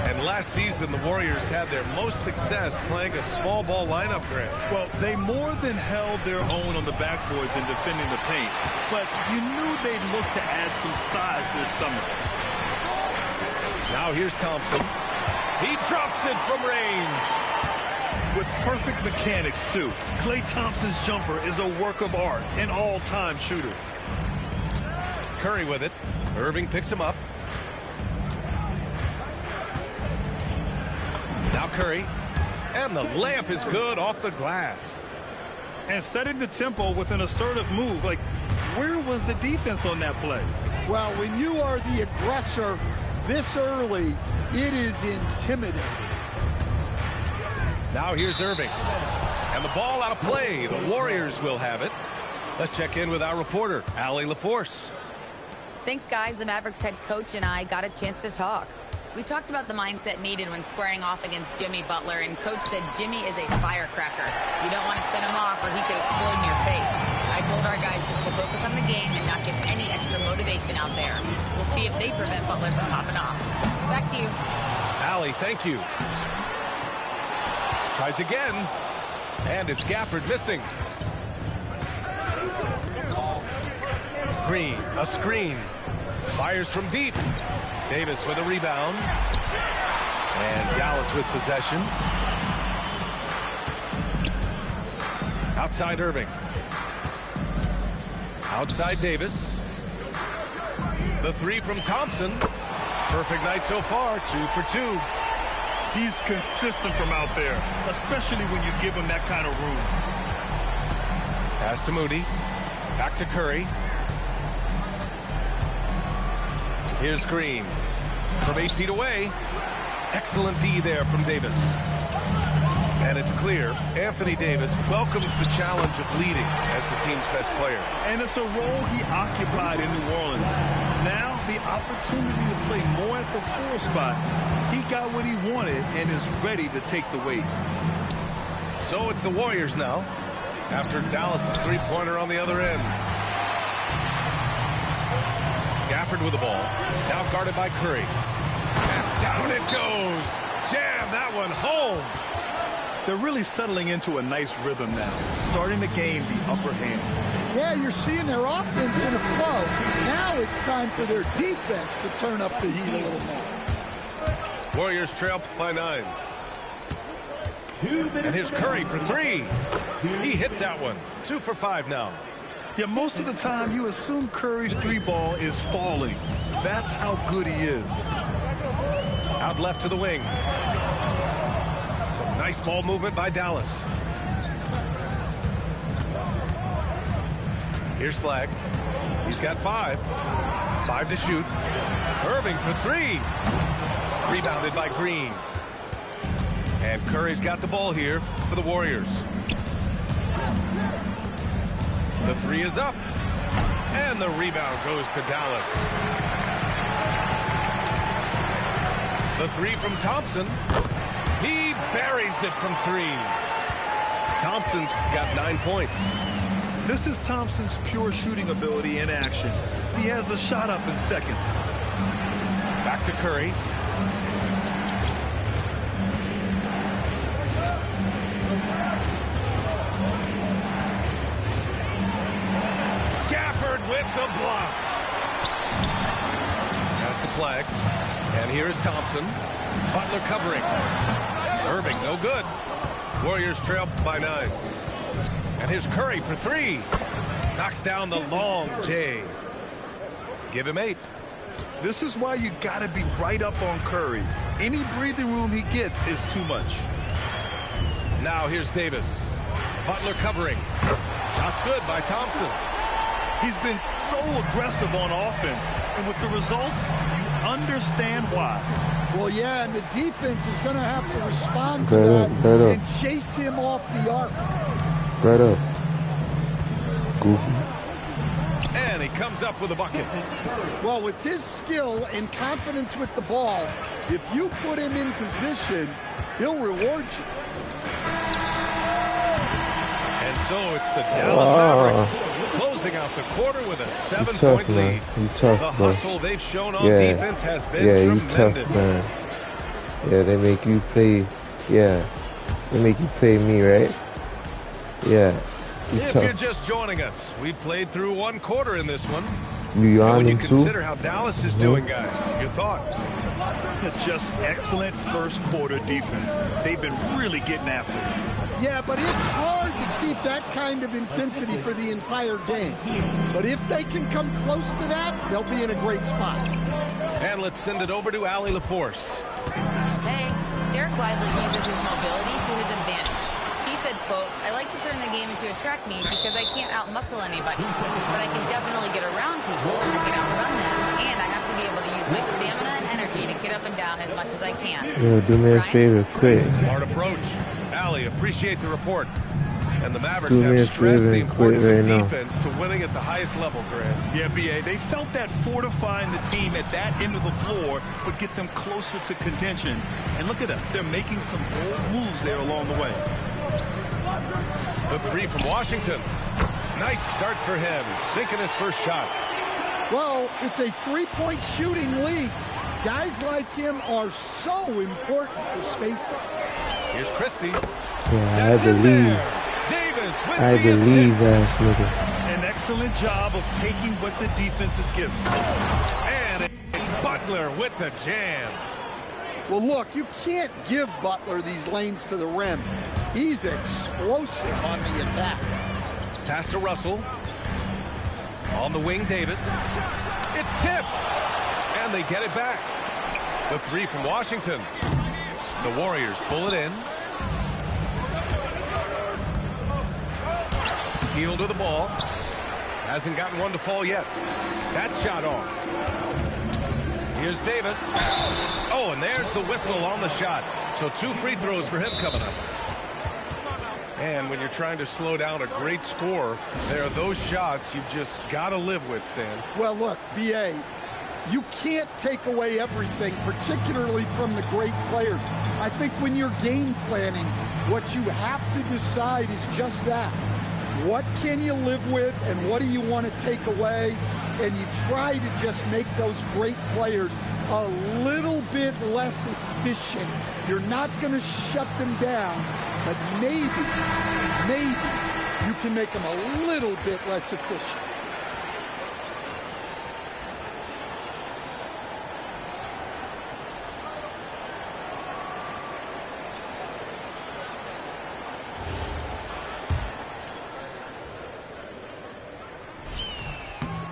[SPEAKER 9] And last season, the Warriors had their most success playing a small ball lineup, Grant.
[SPEAKER 10] Well, they more than held their own on the backboards in defending the paint. But you knew they'd look to add some size this summer.
[SPEAKER 9] Now here's Thompson. He drops it from range.
[SPEAKER 10] With perfect mechanics, too. Klay Thompson's jumper is a work of art, an all-time shooter.
[SPEAKER 9] Curry with it. Irving picks him up. Now Curry. And the layup is good off the glass.
[SPEAKER 10] And setting the tempo with an assertive move. Like, where was the defense on that play?
[SPEAKER 11] Well, when you are the aggressor this early, it is intimidating.
[SPEAKER 9] Now here's Irving. And the ball out of play. The Warriors will have it. Let's check in with our reporter, Allie LaForce.
[SPEAKER 7] Thanks, guys. The Mavericks head coach and I got a chance to talk. We talked about the mindset needed when squaring off against Jimmy Butler, and Coach said Jimmy is a firecracker. You don't want to set him off or he could explode in your face. I told our guys just to focus on the game and not give any extra motivation out there. We'll see if they prevent Butler from popping off. Back to you.
[SPEAKER 9] Allie, thank you. Tries again. And it's Gafford missing. Green, a screen. Fires from deep. Davis with a rebound. And Dallas with possession. Outside Irving. Outside Davis. The three from Thompson. Perfect night so far, 2 for 2.
[SPEAKER 10] He's consistent from out there, especially when you give him that kind of room.
[SPEAKER 9] Pass to Moody. Back to Curry. Here's Green. From 8 feet away. Excellent D there from Davis. And it's clear Anthony Davis welcomes the challenge of leading as the team's best player.
[SPEAKER 10] And it's a role he occupied in New Orleans. Now the opportunity to play more at the 4 spot. He got what he wanted and is ready to take the weight.
[SPEAKER 9] So it's the Warriors now, after Dallas's three-pointer on the other end. Gafford with the ball, now guarded by Curry. And down it goes. Jam that one home.
[SPEAKER 10] They're really settling into a nice rhythm now, starting to gain the upper hand.
[SPEAKER 11] Yeah, you're seeing their offense in a flow. Now it's time for their defense to turn up the heat a little more.
[SPEAKER 9] Warriors trail by 9. And here's Curry for 3. He hits that one. 2 for 5 now.
[SPEAKER 10] Yeah, most of the time you assume Curry's 3-ball is falling. That's how good he is.
[SPEAKER 9] Out left to the wing. Some nice ball movement by Dallas. Here's Flagg. He's got 5. 5 to shoot. Irving for 3. Rebounded by Green. And Curry's got the ball here for the Warriors. The 3 is up. And the rebound goes to Dallas. The 3 from Thompson. He buries it from 3. Thompson's got 9 points.
[SPEAKER 10] This is Thompson's pure shooting ability in action. He has the shot up in seconds.
[SPEAKER 9] Back to Curry. With the block. Pass to Flagg. And here's Thompson. Butler covering. Irving, no good. Warriors trail by 9. And here's Curry for 3. Knocks down the long J. Give him 8.
[SPEAKER 10] This is why you got to be right up on Curry. Any breathing room he gets is too much.
[SPEAKER 9] Now here's Davis. Butler covering. Shot's good by Thompson.
[SPEAKER 10] He's been so aggressive on offense, and with the results, you understand why.
[SPEAKER 11] Well, yeah, and the defense is going to have to respond to that and chase him off the arc.
[SPEAKER 3] Right up. Goofy.
[SPEAKER 9] And he comes up with a bucket.
[SPEAKER 11] Well, with his skill and confidence with the ball, if you put him in position, he'll reward you.
[SPEAKER 9] And so it's the Dallas Mavericks closing out the quarter with a 7-point lead.
[SPEAKER 3] Tough,
[SPEAKER 9] the
[SPEAKER 3] bro.
[SPEAKER 9] hustle they've shown on defense has been tremendous.
[SPEAKER 3] Tough, man. Yeah, they make you play. Yeah, they make you play me, right? Yeah.
[SPEAKER 9] If you're just joining us, we played through 1 quarter in this one.
[SPEAKER 3] You on
[SPEAKER 9] when you
[SPEAKER 3] them
[SPEAKER 9] consider
[SPEAKER 3] too?
[SPEAKER 9] how Dallas is doing, guys, your thoughts?
[SPEAKER 10] Just excellent first quarter defense. They've been really getting after it.
[SPEAKER 11] Yeah, but it's hard to keep that kind of intensity for the entire game. But if they can come close to that, they'll be in a great spot.
[SPEAKER 9] And let's send it over to Allie LaForce.
[SPEAKER 7] Hey, Derek Lively uses his mobility to his advantage. He said, quote, I like to turn the game into a track meet because I can't out-muscle anybody. But I can definitely get around people, I can outrun them, and I have to be able to use my stamina and energy to get up and down as much as I can.
[SPEAKER 3] Yo, do me a favor, quick.
[SPEAKER 9] Smart approach. Allie, appreciate the report. And the Mavericks have stressed the importance of defense to winning at the highest level, Grant.
[SPEAKER 10] Yeah, B.A., they felt that fortifying the team at that end of the floor would get them closer to contention. And look at them. They're making some bold moves there along the way.
[SPEAKER 9] The 3 from Washington. Nice start for him, sinking his first shot.
[SPEAKER 11] Well, it's a 3-point shooting league. Guys like him are so important for spacing.
[SPEAKER 9] Here's Christie.
[SPEAKER 3] Yeah, I believe.
[SPEAKER 9] Davis with
[SPEAKER 3] I
[SPEAKER 9] the
[SPEAKER 3] believe
[SPEAKER 9] assist.
[SPEAKER 3] that, nigga.
[SPEAKER 10] An excellent job of taking what the defense is giving.
[SPEAKER 9] And it's Butler with the jam.
[SPEAKER 11] Well, look, you can't give Butler these lanes to the rim. He's explosive on the attack.
[SPEAKER 9] Pass to Russell. On the wing, Davis. It's tipped. And they get it back. The three from Washington. The Warriors pull it in. Heel to the ball. Hasn't gotten one to fall yet. That shot off. Here's Davis. Oh, and there's the whistle on the shot. So 2 free throws for him coming up. And when you're trying to slow down a great score, there are those shots you've just got to live with, Stan.
[SPEAKER 11] Well, look, B.A., you can't take away everything, particularly from the great players. I think when you're game planning, what you have to decide is just that. What can you live with and what do you want to take away? And you try to just make those great players a little bit less efficient. You're not going to shut them down, but maybe you can make them a little bit less efficient.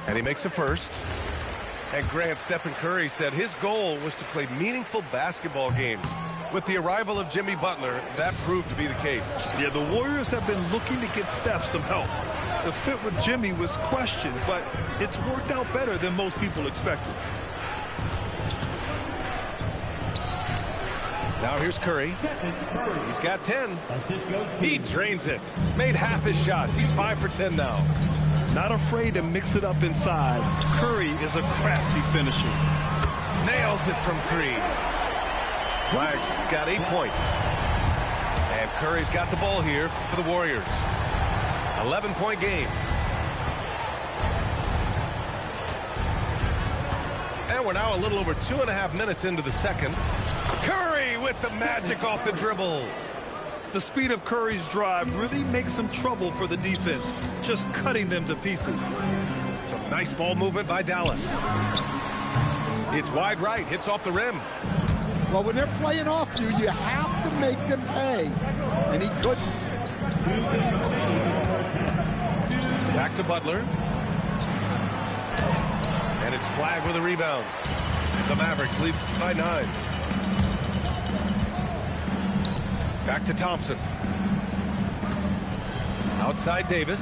[SPEAKER 9] And he makes a first. And Grant, Stephen Curry said his goal was to play meaningful basketball games. With the arrival of Jimmy Butler, that proved to be the case.
[SPEAKER 10] Yeah, the Warriors have been looking to get Steph some help. The fit with Jimmy was questioned, but it's worked out better than most people expected.
[SPEAKER 9] Now here's Curry. He's got 10. He drains it. Made half his shots. He's 5 for 10 now.
[SPEAKER 10] Not afraid to mix it up inside. Curry is a crafty finisher.
[SPEAKER 9] Nails it from 3. Flags got 8 points. And Curry's got the ball here for the Warriors. 11-point game. And we're now a little over 2.5 minutes into the second. Curry with the magic off the dribble.
[SPEAKER 10] The speed of Curry's drive really makes some trouble for the defense, just cutting them to pieces.
[SPEAKER 9] Some nice ball movement by Dallas. It's wide right, hits off the rim.
[SPEAKER 11] Well, when they're playing off you, you have to make them pay. And he couldn't.
[SPEAKER 9] Back to Butler. And it's flagged with a rebound. The Mavericks lead by 9. Back to Thompson. Outside Davis.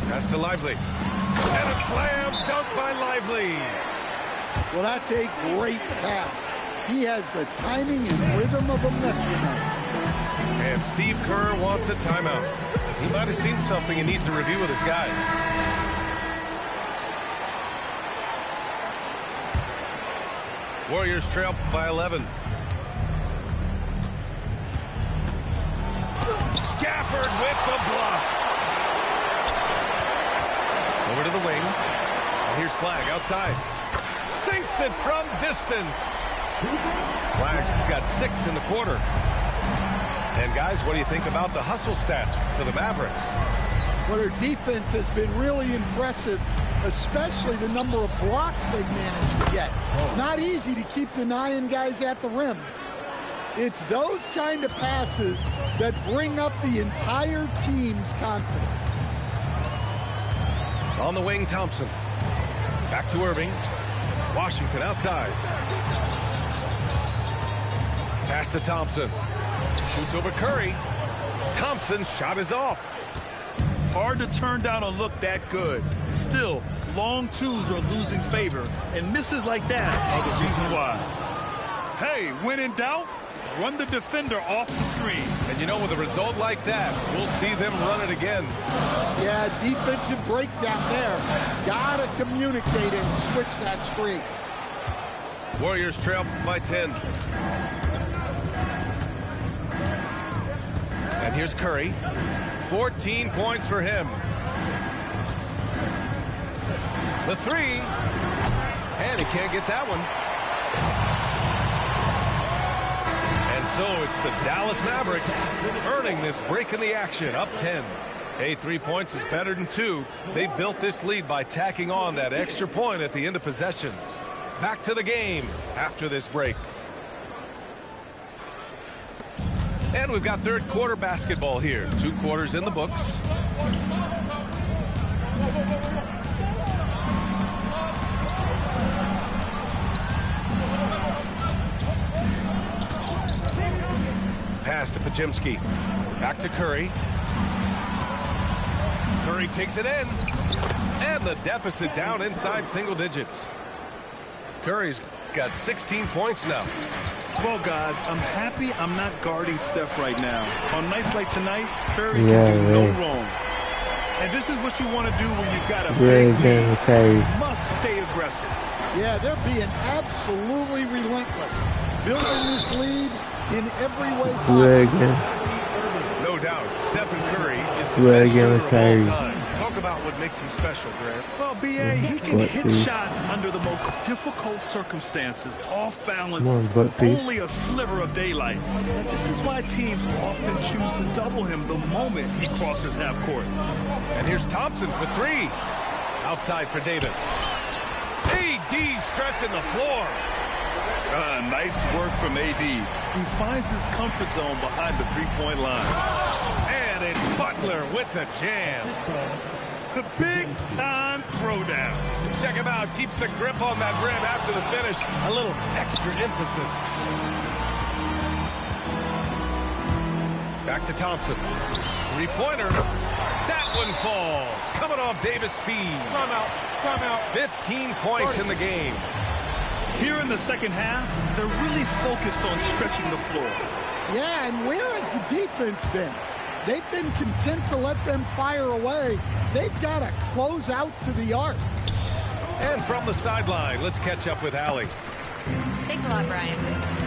[SPEAKER 9] Pass to Lively. And a slam dunk by Lively.
[SPEAKER 11] Well, that's a great pass. He has the timing and rhythm of a metronome.
[SPEAKER 9] And Steve Kerr wants a timeout. He might have seen something he needs to review with his guys. Warriors trail by 11. Gafford with the block. Over to the wing. And here's Flag outside. Sinks it from distance. Flag's got 6 in the quarter. And guys, what do you think about the hustle stats for the Mavericks?
[SPEAKER 11] Well, their defense has been really impressive, especially the number of blocks they've managed to get. It's not easy to keep denying guys at the rim. It's those kind of passes that bring up the entire team's confidence.
[SPEAKER 9] On the wing, Thompson. Back to Irving. Washington outside. Pass to Thompson. Shoots over Curry. Thompson's shot is off.
[SPEAKER 10] Hard to turn down a look that good. Still, long twos are losing favor, and misses like that are the reason why. Hey, when in doubt, run the defender off the screen.
[SPEAKER 9] And you know, with a result like that, we'll see them run it again.
[SPEAKER 11] Yeah, defensive breakdown there. Gotta communicate and switch that screen.
[SPEAKER 9] Warriors trail by 10. And here's Curry. 14 points for him. The 3. And he can't get that one. And so it's the Dallas Mavericks earning this break in the action, up 10. Hey, 3 points is better than 2. They built this lead by tacking on that extra point at the end of possessions. Back to the game after this break. And we've got third quarter basketball here. 2 quarters in the books. Pass to Pajemski. Back to Curry. Curry takes it in. And the deficit down inside single digits. Curry's got 16 points now.
[SPEAKER 10] Well, guys, I'm happy I'm not guarding Steph right now. On nights like tonight, Curry can do no wrong. And this is what you want to do when you've got a big lead. You must stay aggressive.
[SPEAKER 11] Yeah, they're being absolutely relentless. Building this lead in every way possible.
[SPEAKER 9] No doubt, Stephen Curry is the
[SPEAKER 3] Do it
[SPEAKER 9] best
[SPEAKER 3] again
[SPEAKER 9] shooter
[SPEAKER 3] with
[SPEAKER 9] of
[SPEAKER 3] Kyrie.
[SPEAKER 9] all time. Talk about what makes him special, Grant.
[SPEAKER 10] Well, B.A., he can hit shots under the most difficult circumstances, off balance, only a sliver of daylight. This is why teams often choose to double him the moment he crosses half court.
[SPEAKER 9] And here's Thompson for 3. Outside for Davis. AD stretching the floor.
[SPEAKER 10] Nice work from AD. He finds his comfort zone behind the three-point line.
[SPEAKER 9] And it's Butler with the jam.
[SPEAKER 10] The big-time throwdown.
[SPEAKER 9] Check him out. Keeps the grip on that rim after the finish. A little extra emphasis. Back to Thompson. 3-pointer. That one falls. Coming off Davis' feed.
[SPEAKER 8] Timeout. Timeout.
[SPEAKER 9] 15 points in the game.
[SPEAKER 10] Here in the second half, they're really focused on stretching the floor.
[SPEAKER 11] Yeah, and where has the defense been? They've been content to let them fire away. They've got to close out to the arc.
[SPEAKER 9] And from the sideline, let's catch up with Allie.
[SPEAKER 7] Thanks a lot, Brian.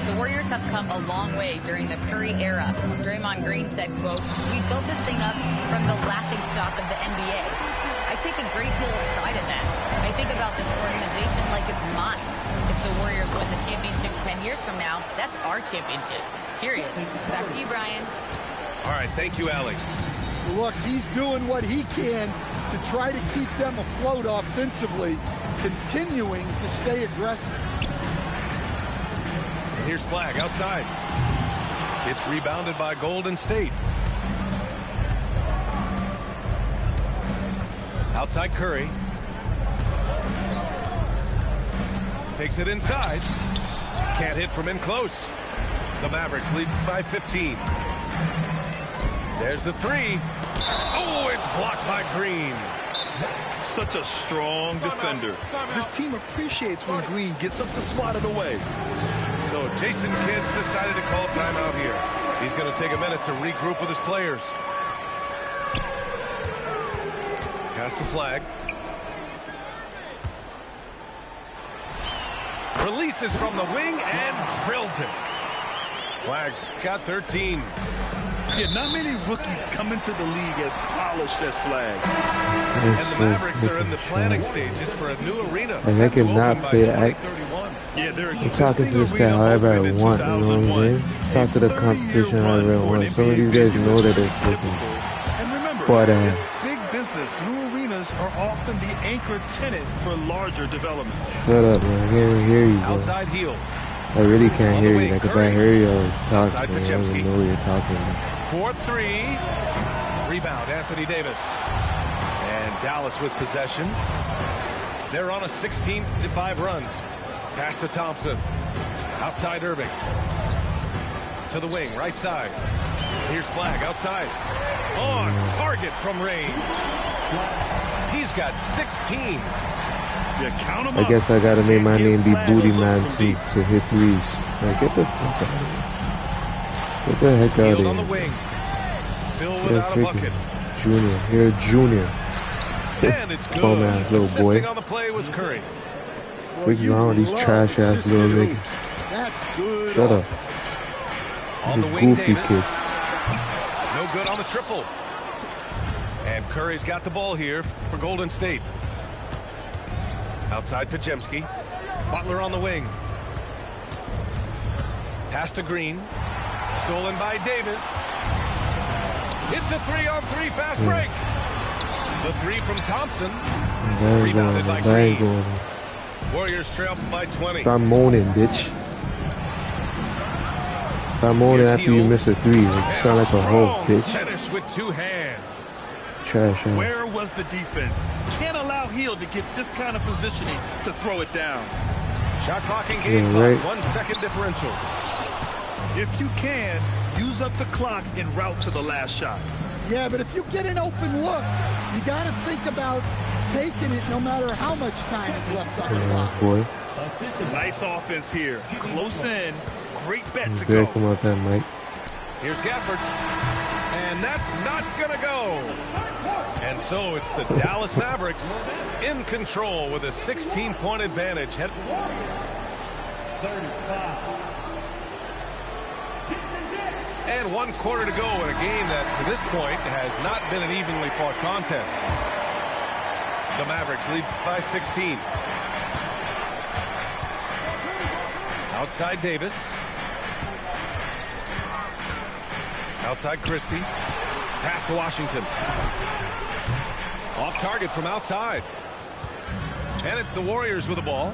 [SPEAKER 7] The Warriors have come a long way during the Curry era. Draymond Green said, quote, "We built this thing up from the laughing stock of the NBA. I take a great deal of pride in that. I think about this organization like it's mine. If the Warriors win the championship 10 years from now, that's our championship, period." Back to you, Brian.
[SPEAKER 9] All right, thank you, Allie.
[SPEAKER 11] Look, he's doing what he can to try to keep them afloat offensively, continuing to stay aggressive.
[SPEAKER 9] And here's Flag outside. It's rebounded by Golden State. Outside Curry. Takes it inside. Can't hit from in close. The Mavericks lead by 15. There's the 3. Oh, it's blocked by Green.
[SPEAKER 10] Such a strong defender. This team appreciates when Green gets up to swat it away.
[SPEAKER 9] So Jason Kidd's decided to call timeout here. He's going to take a minute to regroup with his players. Pass to Flag. Releases from the wing and drills it. Flag's got 13.
[SPEAKER 10] Yeah, not many rookies come into the league as polished as Flag.
[SPEAKER 9] And the Mavericks are in the planning stages for a new arena.
[SPEAKER 3] And I cannot play.
[SPEAKER 10] Yeah, they're
[SPEAKER 3] I'm talking to this guy however I want, you know what I'm saying? Talk to the competition however I want. Some of these guys know that they're flipping.
[SPEAKER 10] And remember, it's big business. New arenas are often the anchor tenant for larger developments.
[SPEAKER 3] Shut up, man. I can't even hear you, bro.
[SPEAKER 9] Outside heel.
[SPEAKER 3] I really can't hear you. Like, if I hear you, I was talking. I don't even know what you're talking about.
[SPEAKER 9] 4-3. Rebound, Anthony Davis. And Dallas with possession. They're on a 16-5 run. Pass to Thompson. Outside Irving. To the wing, right side. Here's Flag outside. On target from range. He's got 16.
[SPEAKER 10] Yeah, count him
[SPEAKER 3] I guess I gotta make my name be Booty Man too to hit threes. Like, get the fuck out of here. Get the heck out of here.
[SPEAKER 9] On the wing. Still without a bucket.
[SPEAKER 3] Junior. Here, Junior.
[SPEAKER 9] And it's good.
[SPEAKER 3] Come on, man, little boy.
[SPEAKER 9] Assisting on the play was Curry.
[SPEAKER 3] What's wrong with these trash ass little niggas?
[SPEAKER 11] That's good.
[SPEAKER 3] Shut up.
[SPEAKER 9] On the wing, Davis. Kid. No good on the triple. And Curry's got the ball here for Golden State. Outside Pajemski. Butler on the wing. Pass to Green. Stolen by Davis. It's a 3-on-3 fast break. The three from Thompson.
[SPEAKER 3] Rebounded by Green.
[SPEAKER 9] Warriors trail by 20.
[SPEAKER 3] Stop moaning, bitch. Stop moaning after you miss a three. You sound like a hoe, bitch.
[SPEAKER 9] Finish with two hands.
[SPEAKER 3] Trash ass.
[SPEAKER 10] Where was the defense? Can't allow Hill to get this kind of positioning to throw it down.
[SPEAKER 9] Shot clock and game clock. 1 second differential.
[SPEAKER 10] If you can, use up the clock en route to the last shot.
[SPEAKER 11] Yeah, but if you get an open look, you got to think about taking it no matter how much time is left on the clock.
[SPEAKER 3] Boy.
[SPEAKER 10] Nice offense here. Close in. Great bet to
[SPEAKER 3] Good
[SPEAKER 10] go.
[SPEAKER 3] come out that, Mike.
[SPEAKER 9] Here's Gafford. And that's not going to go. And so it's the Dallas Mavericks in control with a 16-point advantage. And 1 quarter to go in a game that, to this point, has not been an evenly fought contest. The Mavericks lead by 16. Outside Davis. Outside Christie. Pass to Washington. Off target from outside. And it's the Warriors with the ball.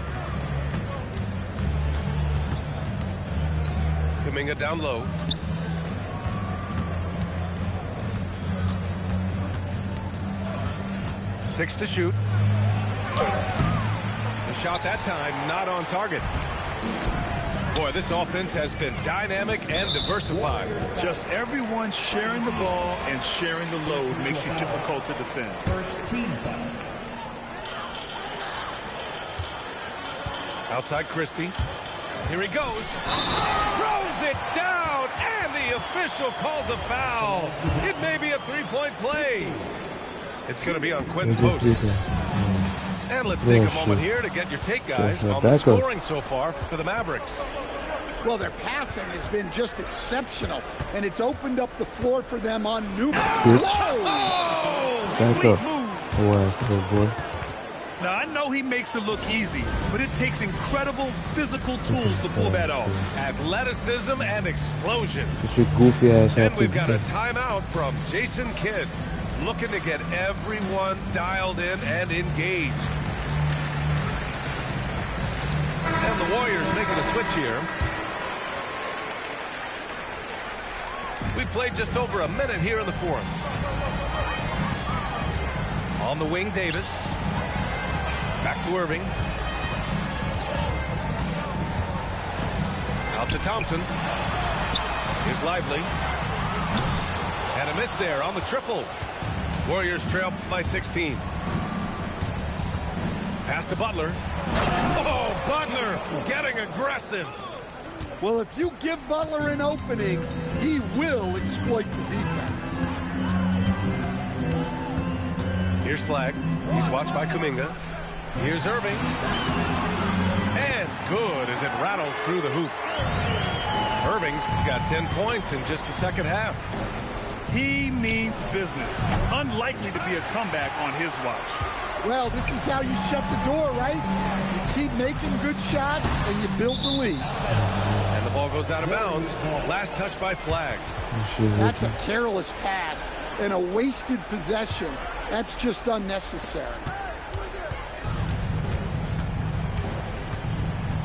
[SPEAKER 9] Kuminga down low. Six to shoot. The shot that time not on target. Boy, this offense has been dynamic and diversified.
[SPEAKER 10] Just everyone sharing the ball and sharing the load makes you difficult to defend.
[SPEAKER 9] Outside Christie. Here he goes. Throws it down, and the official calls a foul. It may be a three-point play. It's going to be on Quentin Post. And let's take a moment here to get your take, guys, on the scoring so far for the Mavericks.
[SPEAKER 11] Well, their passing has been just exceptional, and it's opened up the floor for them on numerous.
[SPEAKER 3] Back up. Oh, boy.
[SPEAKER 10] Now, I know he makes it look easy, but it takes incredible physical tools to pull that off.
[SPEAKER 9] Athleticism and explosion.
[SPEAKER 3] It's your goofy ass.
[SPEAKER 9] And we've got a timeout from Jason Kidd, looking to get everyone dialed in and engaged. And the Warriors making a switch here. We played just over a minute here in the fourth. On the wing, Davis. Back to Irving. Out to Thompson. Here's Lively. And a miss there on the triple. Warriors trail by 16. Pass to Butler. Oh, Butler getting aggressive.
[SPEAKER 11] Well, if you give Butler an opening, he will exploit the defense.
[SPEAKER 9] Here's Flagg. He's watched by Kuminga. Here's Irving. And good as it rattles through the hoop. Irving's got 10 points in just the second half.
[SPEAKER 10] He means business. Unlikely to be a comeback on his watch.
[SPEAKER 11] Well, this is how you shut the door, right? You keep making good shots and you build the lead.
[SPEAKER 9] And the ball goes out of bounds. Last touch by Flagg.
[SPEAKER 11] That's a careless pass and a wasted possession. That's just unnecessary.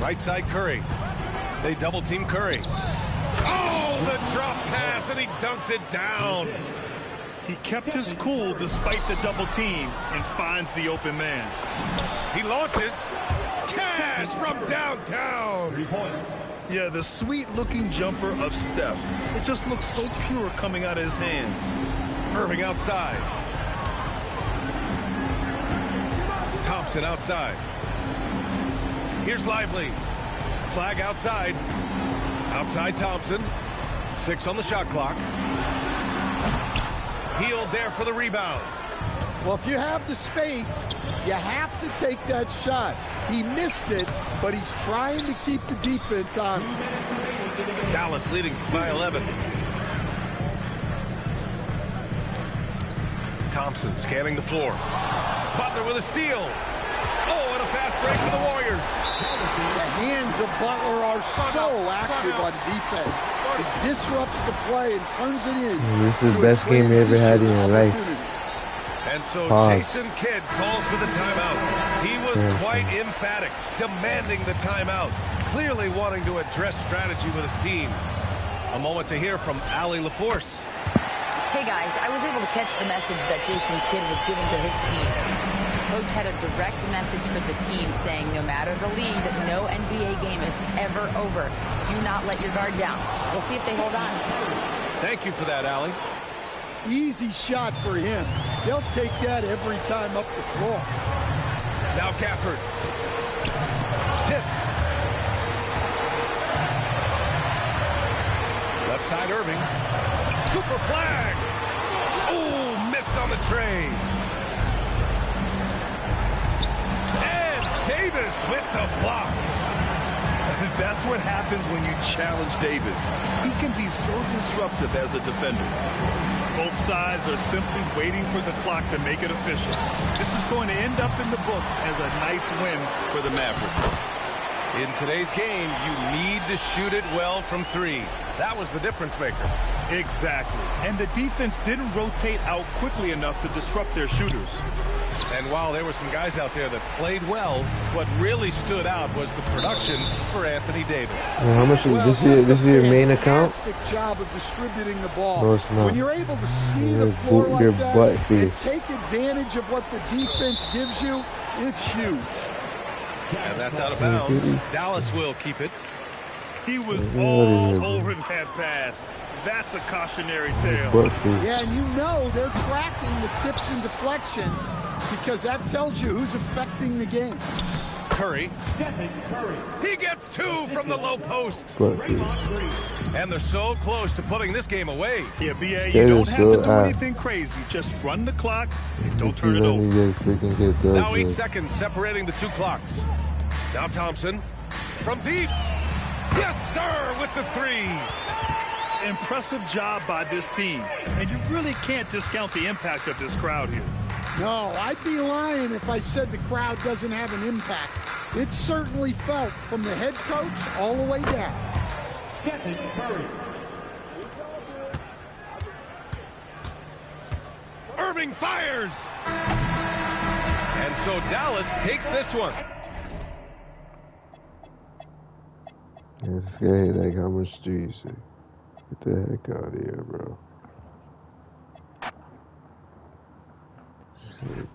[SPEAKER 9] Right side Curry. They double team Curry. Oh, the drop pass, and he dunks it down.
[SPEAKER 10] He kept his cool despite the double team and finds the open man.
[SPEAKER 9] He launches. Cash from downtown.
[SPEAKER 12] 3 points.
[SPEAKER 10] Yeah, the sweet-looking jumper of Steph. It just looks so pure coming out of his hands.
[SPEAKER 9] Irving outside. Thompson outside. Here's Lively. Flagg outside. Outside Thompson. 6 on the shot clock. Healed there for the rebound.
[SPEAKER 11] Well, if you have the space, you have to take that shot. He missed it, but he's trying to keep the defense on.
[SPEAKER 9] Dallas leading by 11. Thompson scanning the floor. Butler with a steal. Oh, and a fast break for the Warriors.
[SPEAKER 11] The hands of Butler are so active on defense. He disrupts the play and turns it in.
[SPEAKER 3] This is the best game you ever had in your life.
[SPEAKER 9] And so
[SPEAKER 3] Pause.
[SPEAKER 9] Jason Kidd calls for the timeout. He was quite emphatic, demanding the timeout, clearly wanting to address strategy with his team. A moment to hear from Allie LaForce.
[SPEAKER 7] Hey guys, I was able to catch the message that Jason Kidd was giving to his team. Coach had a direct message for the team saying no matter the lead, no NBA game is ever over. Do not let your guard down. We'll see if they hold on.
[SPEAKER 9] Thank you for that, Allie.
[SPEAKER 11] Easy shot for him. They'll take that every time up the floor.
[SPEAKER 9] Now Gafford. Tipped. Left side Irving. Cooper flag. Oh, missed on the tray. And Davis with the block.
[SPEAKER 10] That's what happens when you challenge Davis. He can be so disruptive as a defender. Both sides are simply waiting for the clock to make it official. This is going to end up in the books as a nice win for the Mavericks.
[SPEAKER 9] In today's game, you need to shoot it well from three. That was the difference maker.
[SPEAKER 10] Exactly. And the defense didn't rotate out quickly enough to disrupt their shooters.
[SPEAKER 9] And while there were some guys out there that played well, what really stood out was the production for Anthony Davis.
[SPEAKER 3] Well, how much is this is your main account?
[SPEAKER 11] Fantastic job of distributing the ball.
[SPEAKER 3] No, it's not.
[SPEAKER 11] When you're able to see the floor
[SPEAKER 3] Your
[SPEAKER 11] like that
[SPEAKER 3] butt
[SPEAKER 11] and
[SPEAKER 3] face.
[SPEAKER 11] take advantage of what the defense gives you, it's huge.
[SPEAKER 9] And that's out of bounds. Dallas will keep it.
[SPEAKER 10] He was all over that pass. That's a cautionary tale.
[SPEAKER 11] Yeah, and you know they're tracking the tips and deflections because that tells you who's affecting the game.
[SPEAKER 9] Curry. He gets two from the low post. And they're so close to putting this game away.
[SPEAKER 10] Yeah, BA, you don't have to do anything crazy. Just run the clock and don't turn it over.
[SPEAKER 9] Now 8 seconds separating the two clocks. Now Thompson from deep. Yes, sir, with the three.
[SPEAKER 10] Impressive job by this team. And you really can't discount the impact of this crowd here.
[SPEAKER 11] No, I'd be lying if I said the crowd doesn't have an impact. It's certainly felt from the head coach all the way down.
[SPEAKER 12] Stephen Curry.
[SPEAKER 9] Irving fires. And so Dallas takes this one.
[SPEAKER 3] This guy, like, how much do you say? Get the heck out of here, bro. Shit.